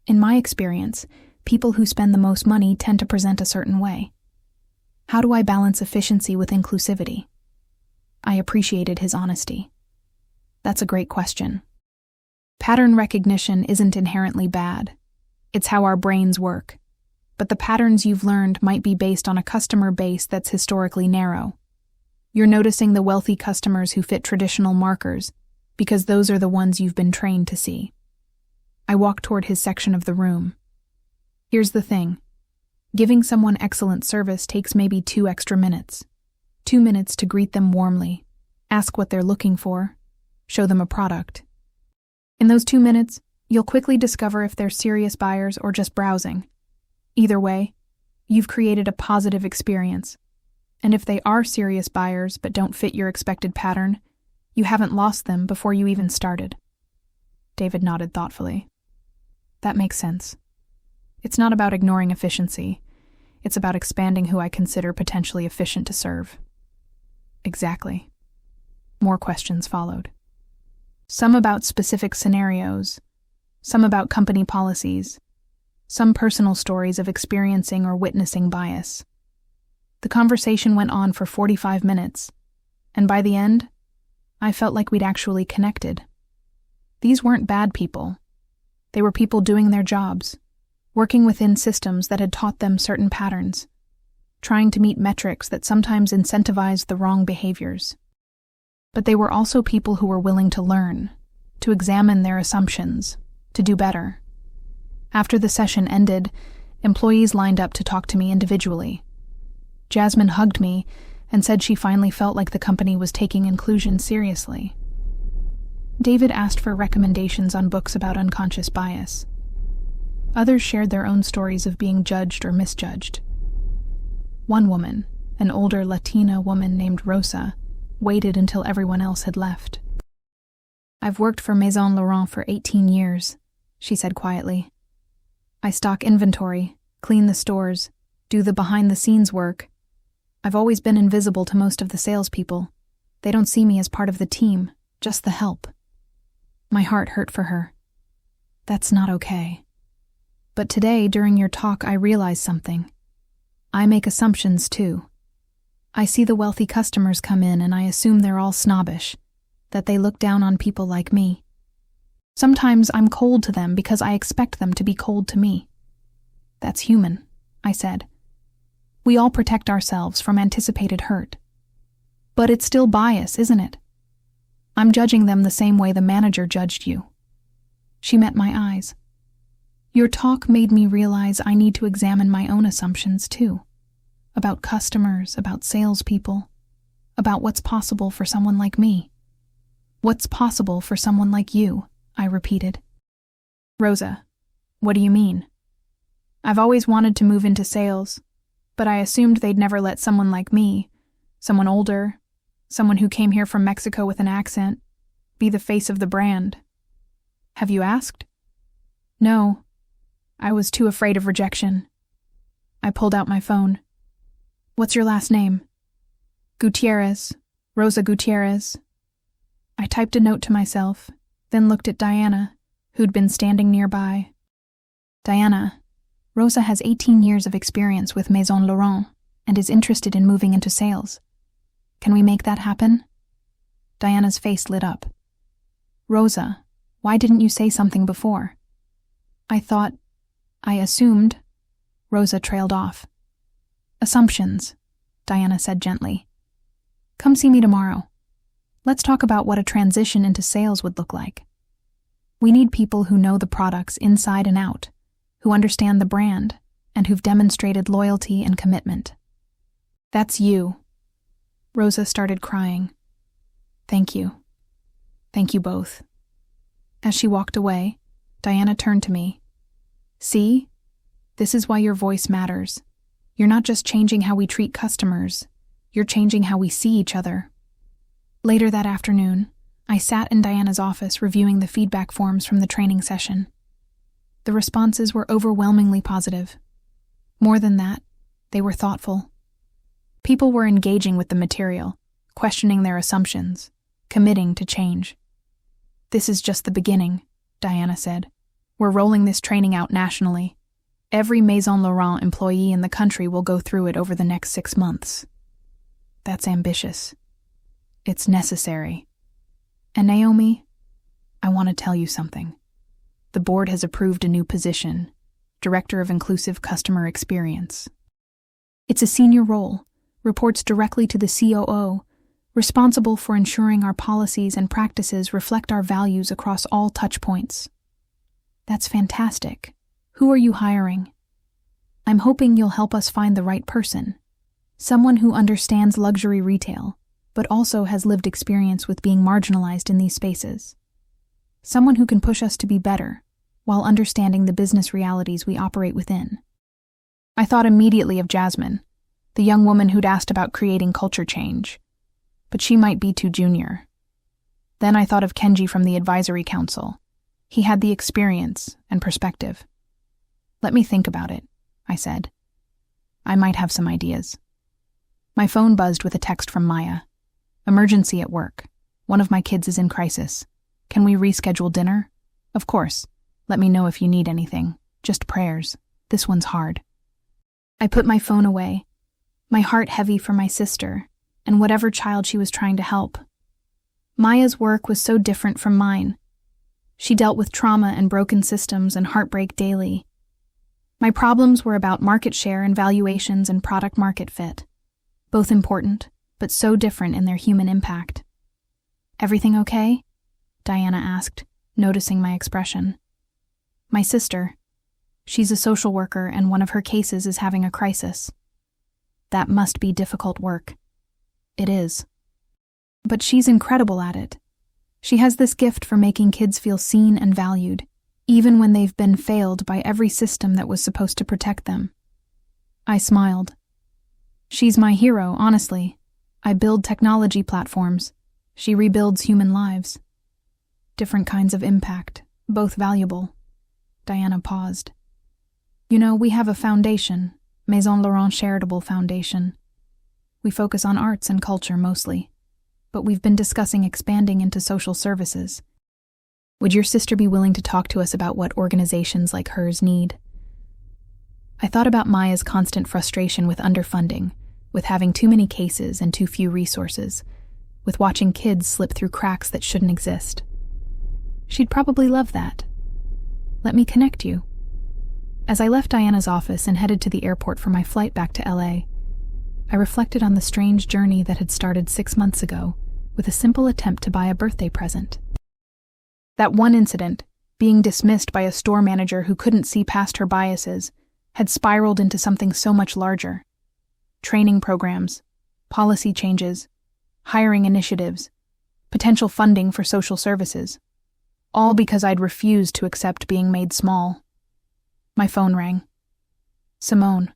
In my experience, people who spend the most money tend to present a certain way. How do I balance efficiency with inclusivity?" I appreciated his honesty. "That's a great question. Pattern recognition isn't inherently bad. It's how our brains work. But the patterns you've learned might be based on a customer base that's historically narrow. You're noticing the wealthy customers who fit traditional markers because those are the ones you've been trained to see." I walked toward his section of the room. "Here's the thing. Giving someone excellent service takes maybe 2 extra minutes. 2 minutes to greet them warmly, ask what they're looking for, show them a product. In those 2 minutes, you'll quickly discover if they're serious buyers or just browsing. Either way, you've created a positive experience. And if they are serious buyers but don't fit your expected pattern, you haven't lost them before you even started." David nodded thoughtfully. "That makes sense. It's not about ignoring efficiency. It's about expanding who I consider potentially efficient to serve." "Exactly." More questions followed. Some about specific scenarios, some about company policies, some personal stories of experiencing or witnessing bias. The conversation went on for 45 minutes, and by the end, I felt like we'd actually connected. These weren't bad people. They were people doing their jobs, working within systems that had taught them certain patterns, trying to meet metrics that sometimes incentivized the wrong behaviors. But they were also people who were willing to learn, to examine their assumptions, to do better. After the session ended, employees lined up to talk to me individually. Jasmine hugged me and said she finally felt like the company was taking inclusion seriously. David asked for recommendations on books about unconscious bias. Others shared their own stories of being judged or misjudged. One woman, an older Latina woman named Rosa, waited until everyone else had left. "I've worked for Maison Laurent for 18 years, she said quietly. "I stock inventory, clean the stores, do the behind-the-scenes work. I've always been invisible to most of the salespeople. They don't see me as part of the team, just the help." My heart hurt for her. That's not okay. But today, during your talk, I realized something. I make assumptions, too. I see the wealthy customers come in and I assume they're all snobbish, that they look down on people like me. Sometimes I'm cold to them because I expect them to be cold to me. That's human, I said. We all protect ourselves from anticipated hurt. But it's still bias, isn't it? I'm judging them the same way the manager judged you. She met my eyes. Your talk made me realize I need to examine my own assumptions too. About customers, about salespeople, about what's possible for someone like me. What's possible for someone like you, I repeated. Rosa, what do you mean? I've always wanted to move into sales, but I assumed they'd never let someone like me, someone older, Someone who came here from Mexico with an accent. Be the face of the brand. Have you asked? No. I was too afraid of rejection. I pulled out my phone. What's your last name? Gutierrez. Rosa Gutierrez. I typed a note to myself, then looked at Diana, who'd been standing nearby. Diana, Rosa has 18 years of experience with Maison Laurent and is interested in moving into sales. Can we make that happen? Diana's face lit up. Rosa, why didn't you say something before? I assumed. Rosa trailed off. Assumptions, Diana said gently. Come see me tomorrow. Let's talk about what a transition into sales would look like. We need people who know the products inside and out, who understand the brand, and who've demonstrated loyalty and commitment. That's you. Rosa started crying. Thank you. Thank you both. As she walked away, Diana turned to me. See? This is why your voice matters. You're not just changing how we treat customers, you're changing how we see each other. Later that afternoon, I sat in Diana's office reviewing the feedback forms from the training session. The responses were overwhelmingly positive. More than that, they were thoughtful. People were engaging with the material, questioning their assumptions, committing to change. This is just the beginning, Diana said. We're rolling this training out nationally. Every Maison Laurent employee in the country will go through it over the next 6 months. That's ambitious. It's necessary. And Naomi, I want to tell you something. The board has approved a new position, Director of Inclusive Customer Experience. It's a senior role, reports directly to the COO, responsible for ensuring our policies and practices reflect our values across all touchpoints. That's fantastic. Who are you hiring? I'm hoping you'll help us find the right person. Someone who understands luxury retail, but also has lived experience with being marginalized in these spaces. Someone who can push us to be better, while understanding the business realities we operate within. I thought immediately of Jasmine, the young woman who'd asked about creating culture change. But she might be too junior. Then I thought of Kenji from the advisory council. He had the experience and perspective. Let me think about it, I said. I might have some ideas. My phone buzzed with a text from Maya. Emergency at work. One of my kids is in crisis. Can we reschedule dinner? Of course. Let me know if you need anything. Just prayers. This one's hard. I put my phone away, my heart heavy for my sister and whatever child she was trying to help. Maya's work was so different from mine. She dealt with trauma and broken systems and heartbreak daily. My problems were about market share and valuations and product market fit. Both important, but so different in their human impact. Everything okay? Diana asked, noticing my expression. My sister. She's a social worker and one of her cases is having a crisis. That must be difficult work. It is. But she's incredible at it. She has this gift for making kids feel seen and valued, even when they've been failed by every system that was supposed to protect them. I smiled. She's my hero, honestly. I build technology platforms. She rebuilds human lives. Different kinds of impact, both valuable. Diana paused. You know, we have a foundation, Maison Laurent Charitable Foundation. We focus on arts and culture mostly, but we've been discussing expanding into social services. Would your sister be willing to talk to us about what organizations like hers need? I thought about Maya's constant frustration with underfunding, with having too many cases and too few resources, with watching kids slip through cracks that shouldn't exist. She'd probably love that. Let me connect you. As I left Diana's office and headed to the airport for my flight back to LA, I reflected on the strange journey that had started 6 months ago with a simple attempt to buy a birthday present. That one incident, being dismissed by a store manager who couldn't see past her biases, had spiraled into something so much larger. Training programs, policy changes, hiring initiatives, potential funding for social services, all because I'd refused to accept being made small. My phone rang. Simone.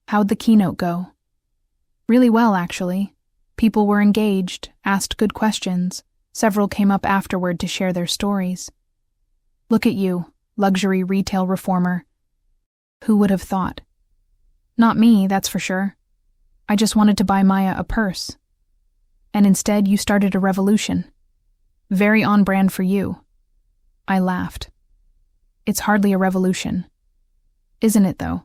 How'd the keynote go? Really well, actually. People were engaged, asked good questions. Several came up afterward to share their stories. Look at you, luxury retail reformer. Who would have thought? Not me, that's for sure. I just wanted to buy Maya a purse. And instead you started a revolution. Very on brand for you. I laughed. It's hardly a revolution. Isn't it, though?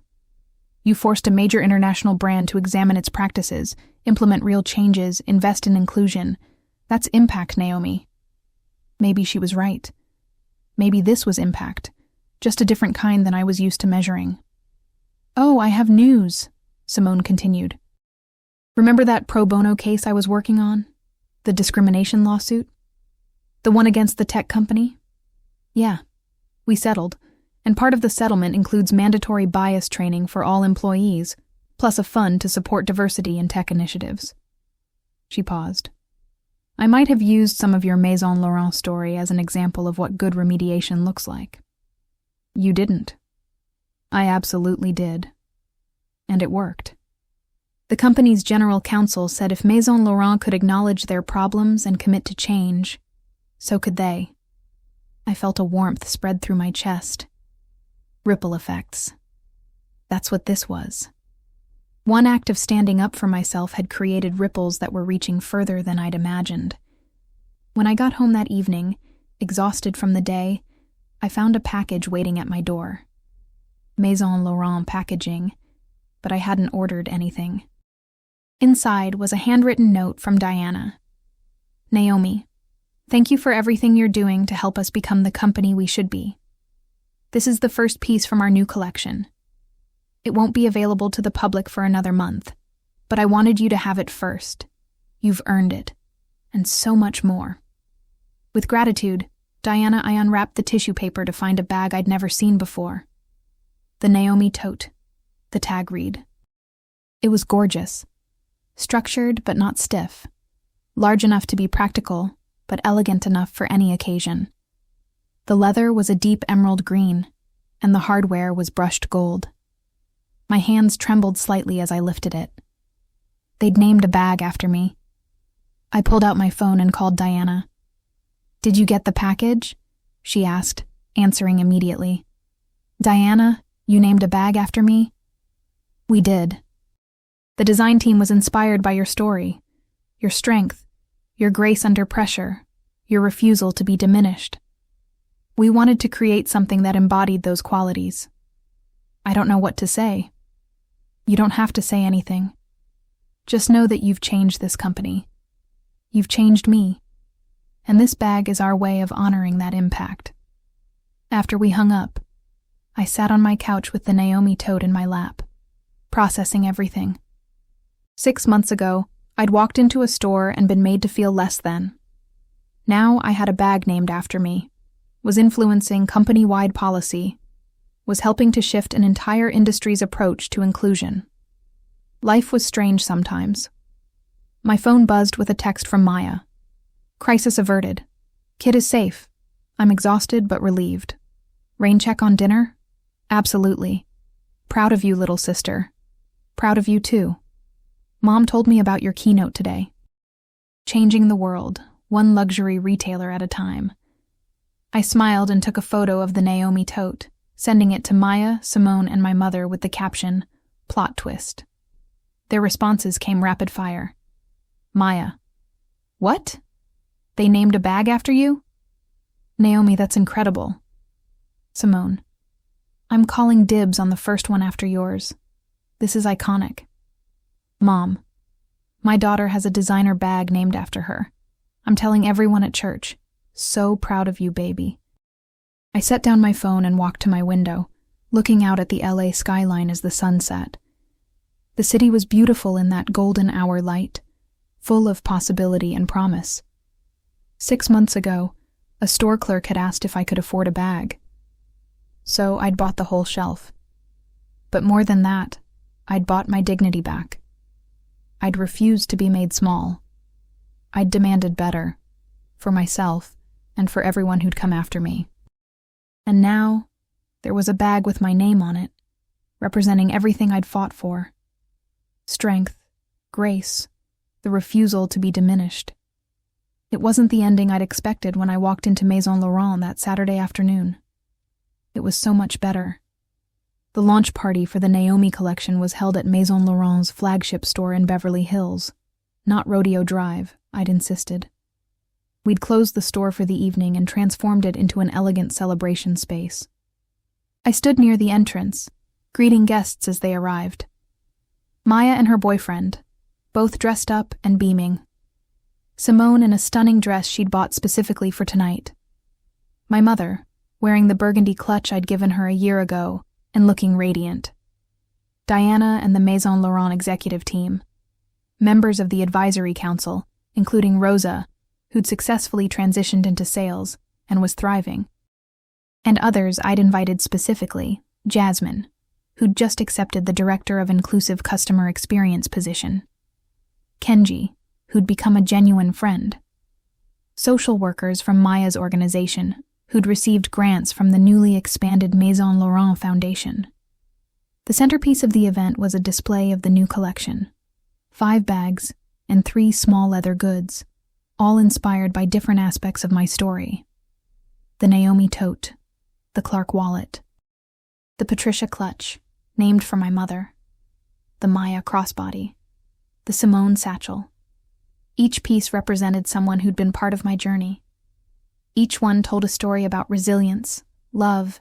You forced a major international brand to examine its practices, implement real changes, invest in inclusion. That's impact, Naomi. Maybe she was right. Maybe this was impact, just a different kind than I was used to measuring. Oh, I have news, Simone continued. Remember that pro bono case I was working on? The discrimination lawsuit? The one against the tech company? Yeah, we settled, and part of the settlement includes mandatory bias training for all employees, plus a fund to support diversity in tech initiatives. She paused. I might have used some of your Maison Laurent story as an example of what good remediation looks like. You didn't. I absolutely did. And it worked. The company's general counsel said if Maison Laurent could acknowledge their problems and commit to change, so could they. I felt a warmth spread through my chest. Ripple effects. That's what this was. One act of standing up for myself had created ripples that were reaching further than I'd imagined. When I got home that evening, exhausted from the day, I found a package waiting at my door. Maison Laurent packaging, but I hadn't ordered anything. Inside was a handwritten note from Diana. Naomi, thank you for everything you're doing to help us become the company we should be. This is the first piece from our new collection. It won't be available to the public for another month, but I wanted you to have it first. You've earned it, and so much more. With gratitude, Diana, I unwrapped the tissue paper to find a bag I'd never seen before. The Naomi tote, the tag read. It was gorgeous, structured but not stiff, large enough to be practical, but elegant enough for any occasion. The leather was a deep emerald green, and the hardware was brushed gold. My hands trembled slightly as I lifted it. They'd named a bag after me. I pulled out my phone and called Diana. Did you get the package? She asked, answering immediately. Diana, you named a bag after me? We did. The design team was inspired by your story, your strength, your grace under pressure, your refusal to be diminished. We wanted to create something that embodied those qualities. I don't know what to say. You don't have to say anything. Just know that you've changed this company. You've changed me. And this bag is our way of honoring that impact. After we hung up, I sat on my couch with the Naomi tote in my lap, processing everything. 6 months ago, I'd walked into a store and been made to feel less than. Now I had a bag named after me, was influencing company-wide policy, was helping to shift an entire industry's approach to inclusion. Life was strange sometimes. My phone buzzed with a text from Maya. Crisis averted. Kid is safe. I'm exhausted but relieved. Rain check on dinner? Absolutely. Proud of you, little sister. Proud of you too. Mom told me about your keynote today. Changing the world, one luxury retailer at a time. I smiled and took a photo of the Naomi tote, sending it to Maya, Simone, and my mother with the caption, plot twist. Their responses came rapid fire. Maya, what? They named a bag after you? Naomi, that's incredible. Simone, I'm calling dibs on the first one after yours. This is iconic. Mom, my daughter has a designer bag named after her. I'm telling everyone at church. So proud of you, baby. I set down my phone and walked to my window, looking out at the LA skyline as the sun set. The city was beautiful in that golden hour light, full of possibility and promise. 6 months ago, a store clerk had asked if I could afford a bag. So I'd bought the whole shelf. But more than that, I'd bought my dignity back. I'd refused to be made small. I'd demanded better, for myself and for everyone who'd come after me. And now, there was a bag with my name on it, representing everything I'd fought for. Strength, grace, the refusal to be diminished. It wasn't the ending I'd expected when I walked into Maison Laurent that Saturday afternoon. It was so much better. The launch party for the Naomi collection was held at Maison Laurent's flagship store in Beverly Hills, not Rodeo Drive, I'd insisted. We'd closed the store for the evening and transformed it into an elegant celebration space. I stood near the entrance, greeting guests as they arrived. Maya and her boyfriend, both dressed up and beaming. Simone in a stunning dress she'd bought specifically for tonight. My mother, wearing the burgundy clutch I'd given her a year ago and looking radiant. Diana and the Maison Laurent executive team. Members of the advisory council, including Rosa, who'd successfully transitioned into sales and was thriving. And others I'd invited specifically, Jasmine, who'd just accepted the Director of Inclusive Customer Experience position. Kenji, who'd become a genuine friend. Social workers from Maya's organization, who'd received grants from the newly expanded Maison Laurent Foundation. The centerpiece of the event was a display of the new collection, 5 bags and 3 small leather goods, all inspired by different aspects of my story. The Naomi tote, the Clark wallet, the Patricia clutch, named for my mother, the Maya crossbody, the Simone satchel. Each piece represented someone who'd been part of my journey. Each one told a story about resilience, love,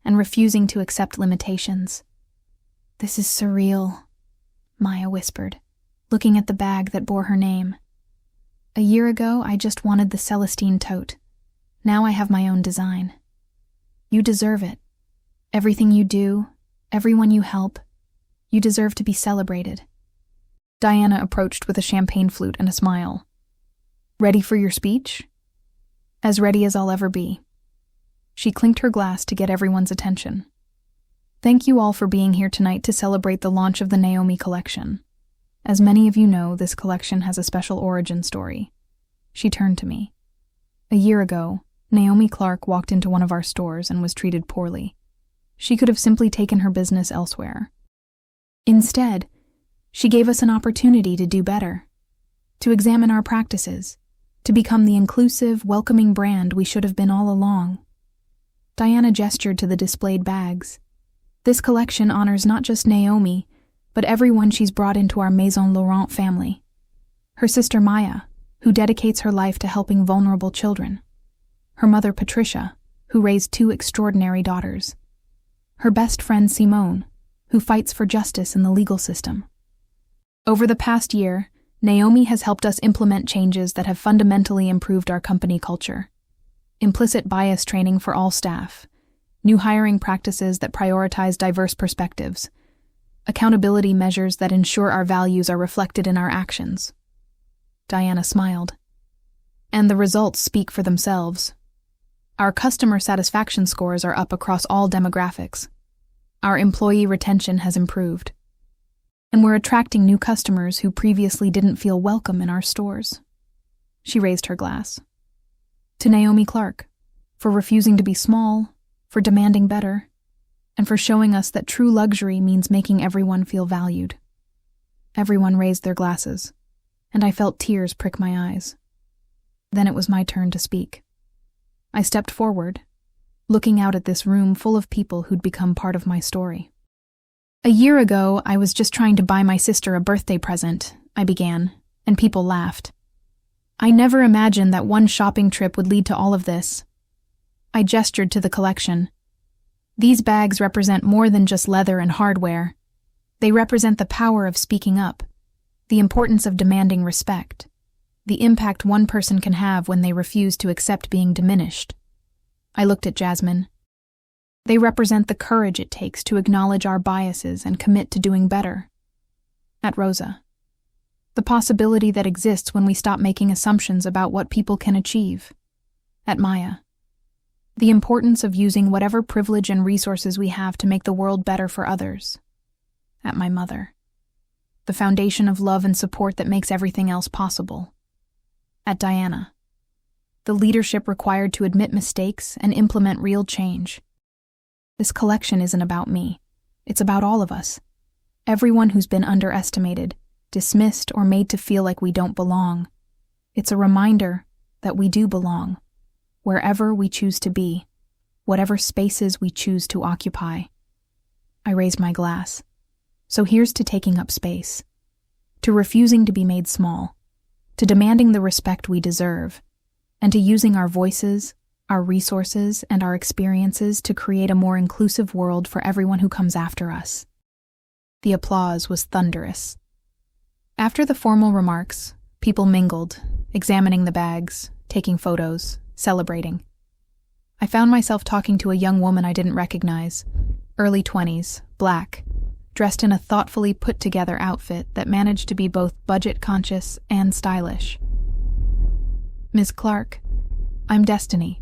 and refusing to accept limitations. "This is surreal," Maya whispered, looking at the bag that bore her name. "A year ago, I just wanted the Celestine tote. Now I have my own design. You deserve it. Everything you do, everyone you help, you deserve to be celebrated." Diana approached with a champagne flute and a smile. "Ready for your speech?" "As ready as I'll ever be." She clinked her glass to get everyone's attention. "Thank you all for being here tonight to celebrate the launch of the Naomi collection. As many of you know, this collection has a special origin story." She turned to me. "A year ago, Naomi Clark walked into one of our stores and was treated poorly. She could have simply taken her business elsewhere. Instead, she gave us an opportunity to do better, to examine our practices, to become the inclusive, welcoming brand we should have been all along." Diana gestured to the displayed bags. "This collection honors not just Naomi, but everyone she's brought into our Maison Laurent family. Her sister Maya, who dedicates her life to helping vulnerable children. Her mother Patricia, who raised 2 extraordinary daughters. Her best friend Simone, who fights for justice in the legal system. Over the past year, Naomi has helped us implement changes that have fundamentally improved our company culture. Implicit bias training for all staff, new hiring practices that prioritize diverse perspectives, accountability measures that ensure our values are reflected in our actions." Diana smiled. "And the results speak for themselves. Our customer satisfaction scores are up across all demographics. Our employee retention has improved. And we're attracting new customers who previously didn't feel welcome in our stores." She raised her glass. "To Naomi Clark, for refusing to be small, for demanding better, and for showing us that true luxury means making everyone feel valued." Everyone raised their glasses, and I felt tears prick my eyes. Then it was my turn to speak. I stepped forward, looking out at this room full of people who'd become part of my story. "A year ago, I was just trying to buy my sister a birthday present," I began, and people laughed. "I never imagined that one shopping trip would lead to all of this." I gestured to the collection. "These bags represent more than just leather and hardware. They represent the power of speaking up, the importance of demanding respect, the impact one person can have when they refuse to accept being diminished." I looked at Jasmine. "They represent the courage it takes to acknowledge our biases and commit to doing better." At Rosa, "The possibility that exists when we stop making assumptions about what people can achieve." At Maya, "The importance of using whatever privilege and resources we have to make the world better for others." At my mother, "The foundation of love and support that makes everything else possible." At Diana, "The leadership required to admit mistakes and implement real change." This collection isn't about me. It's about all of us. Everyone who's been underestimated, dismissed, or made to feel like we don't belong. It's a reminder that we do belong, wherever we choose to be, whatever spaces we choose to occupy. I raised my glass. So here's to taking up space, to refusing to be made small, to demanding the respect we deserve, and to using our voices, our resources, and our experiences to create a more inclusive world for everyone who comes after us. The applause was thunderous. After the formal remarks, people mingled, examining the bags, taking photos, celebrating. I found myself talking to a young woman I didn't recognize, early 20s, black, dressed in a thoughtfully put-together outfit that managed to be both budget-conscious and stylish. "Ms. Clark, I'm Destiny.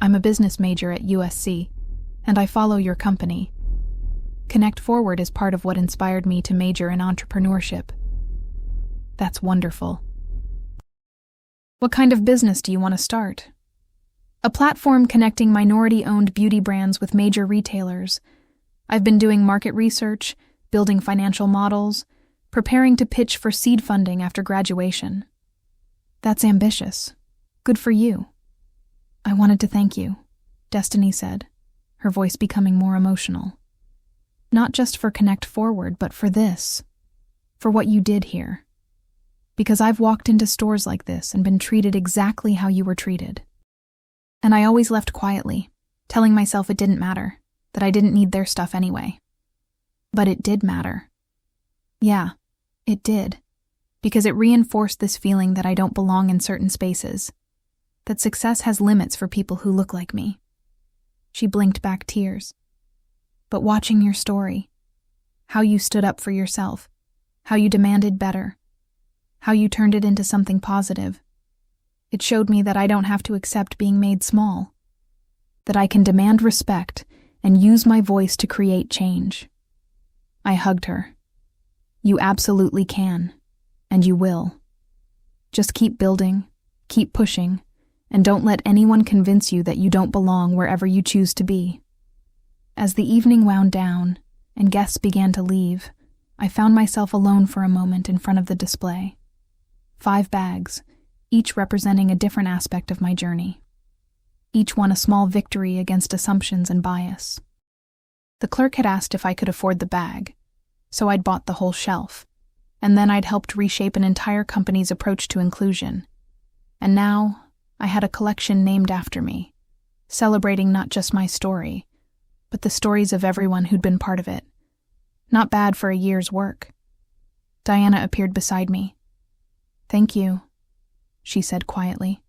I'm a business major at USC, and I follow your company. Connect Forward is part of what inspired me to major in entrepreneurship." "That's wonderful. What kind of business do you want to start?" "A platform connecting minority-owned beauty brands with major retailers. I've been doing market research, building financial models, preparing to pitch for seed funding after graduation." "That's ambitious. Good for you." "I wanted to thank you," Destiny said, her voice becoming more emotional. "Not just for Connect Forward, but for this, for what you did here. Because I've walked into stores like this and been treated exactly how you were treated. And I always left quietly, telling myself it didn't matter, that I didn't need their stuff anyway. But it did matter. Yeah, it did. Because it reinforced this feeling that I don't belong in certain spaces, that success has limits for people who look like me." She blinked back tears. "But watching your story, how you stood up for yourself, how you demanded better, how you turned it into something positive, it showed me that I don't have to accept being made small, that I can demand respect and use my voice to create change." I hugged her. "You absolutely can, and you will. Just keep building, keep pushing, and don't let anyone convince you that you don't belong wherever you choose to be." As the evening wound down and guests began to leave, I found myself alone for a moment in front of the display. 5 bags, each representing a different aspect of my journey. Each one a small victory against assumptions and bias. The clerk had asked if I could afford the bag, so I'd bought the whole shelf, and then I'd helped reshape an entire company's approach to inclusion. And now, I had a collection named after me, celebrating not just my story, but the stories of everyone who'd been part of it. Not bad for a year's work. Diana appeared beside me. "Thank you," she said quietly,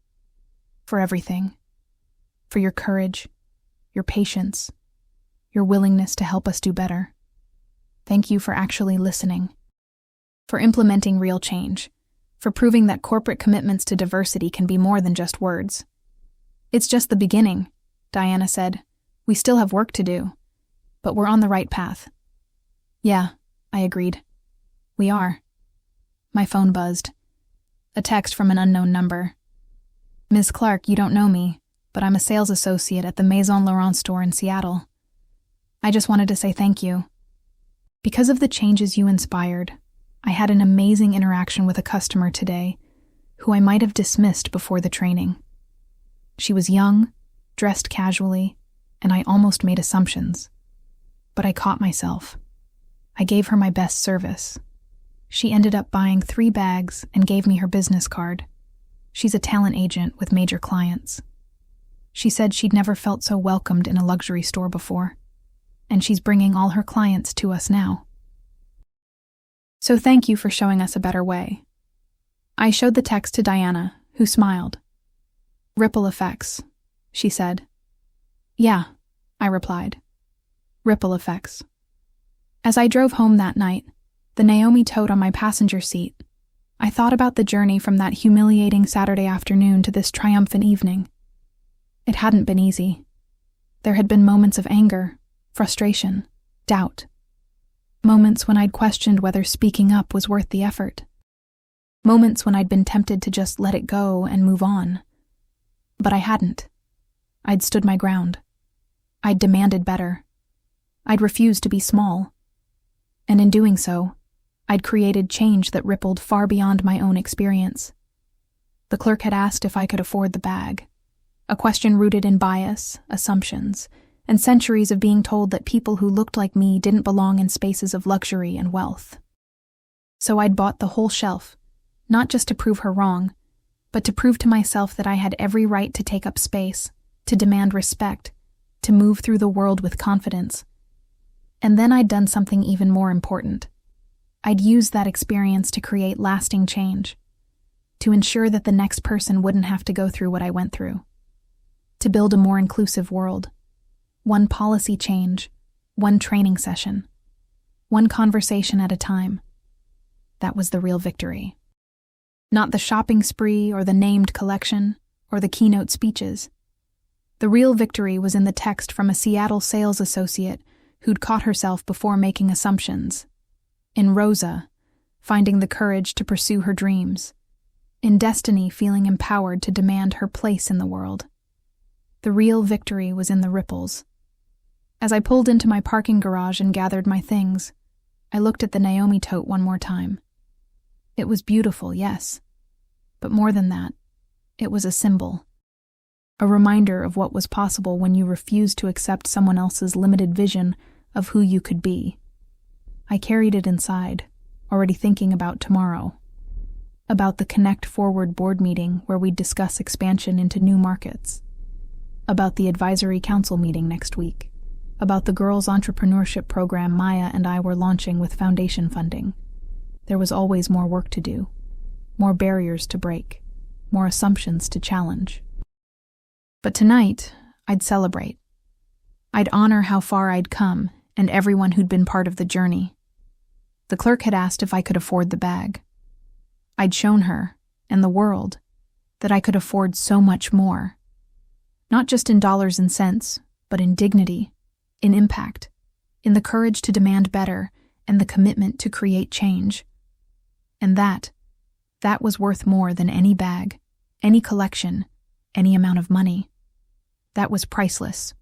"for everything. For your courage, your patience, your willingness to help us do better. Thank you for actually listening, for implementing real change, for proving that corporate commitments to diversity can be more than just words." "It's just the beginning," Diana said. "We still have work to do, but we're on the right path." "Yeah," I agreed. "We are." My phone buzzed. A text from an unknown number. "Ms. Clark, you don't know me, but I'm a sales associate at the Maison Laurent store in Seattle. I just wanted to say thank you. Because of the changes you inspired, I had an amazing interaction with a customer today who I might have dismissed before the training. She was young, dressed casually, and I almost made assumptions. But I caught myself. I gave her my best service. She ended up buying 3 bags and gave me her business card. She's a talent agent with major clients. She said she'd never felt so welcomed in a luxury store before, and she's bringing all her clients to us now. So thank you for showing us a better way." I showed the text to Diana, who smiled. "Ripple effects," she said. "Yeah," I replied. "Ripple effects." As I drove home that night, the Naomi tote on my passenger seat, I thought about the journey from that humiliating Saturday afternoon to this triumphant evening. It hadn't been easy. There had been moments of anger, frustration, doubt. Moments when I'd questioned whether speaking up was worth the effort. Moments when I'd been tempted to just let it go and move on. But I hadn't. I'd stood my ground. I'd demanded better. I'd refused to be small. And in doing so, I'd created change that rippled far beyond my own experience. The clerk had asked if I could afford the bag, a question rooted in bias, assumptions, and centuries of being told that people who looked like me didn't belong in spaces of luxury and wealth. So I'd bought the whole shelf, not just to prove her wrong, but to prove to myself that I had every right to take up space, to demand respect, to move through the world with confidence. And then I'd done something even more important. I'd used that experience to create lasting change, to ensure that the next person wouldn't have to go through what I went through, to build a more inclusive world. One policy change, one training session, one conversation at a time. That was the real victory. Not the shopping spree or the named collection or the keynote speeches. The real victory was in the text from a Seattle sales associate who'd caught herself before making assumptions. In Rosa, finding the courage to pursue her dreams. In Destiny, feeling empowered to demand her place in the world. The real victory was in the ripples. As I pulled into my parking garage and gathered my things, I looked at the Naomi tote one more time. It was beautiful, yes. But more than that, it was a symbol. A reminder of what was possible when you refused to accept someone else's limited vision of who you could be. I carried it inside, already thinking about tomorrow. About the Connect Forward board meeting where we'd discuss expansion into new markets. About the advisory council meeting next week. About the girls' entrepreneurship program Maya and I were launching with foundation funding. There was always more work to do, more barriers to break, more assumptions to challenge. But tonight, I'd celebrate. I'd honor how far I'd come and everyone who'd been part of the journey. The clerk had asked if I could afford the bag. I'd shown her, and the world, that I could afford so much more. Not just in dollars and cents, but in dignity, in impact, in the courage to demand better, and the commitment to create change. And that was worth more than any bag, any collection, any amount of money. That was priceless.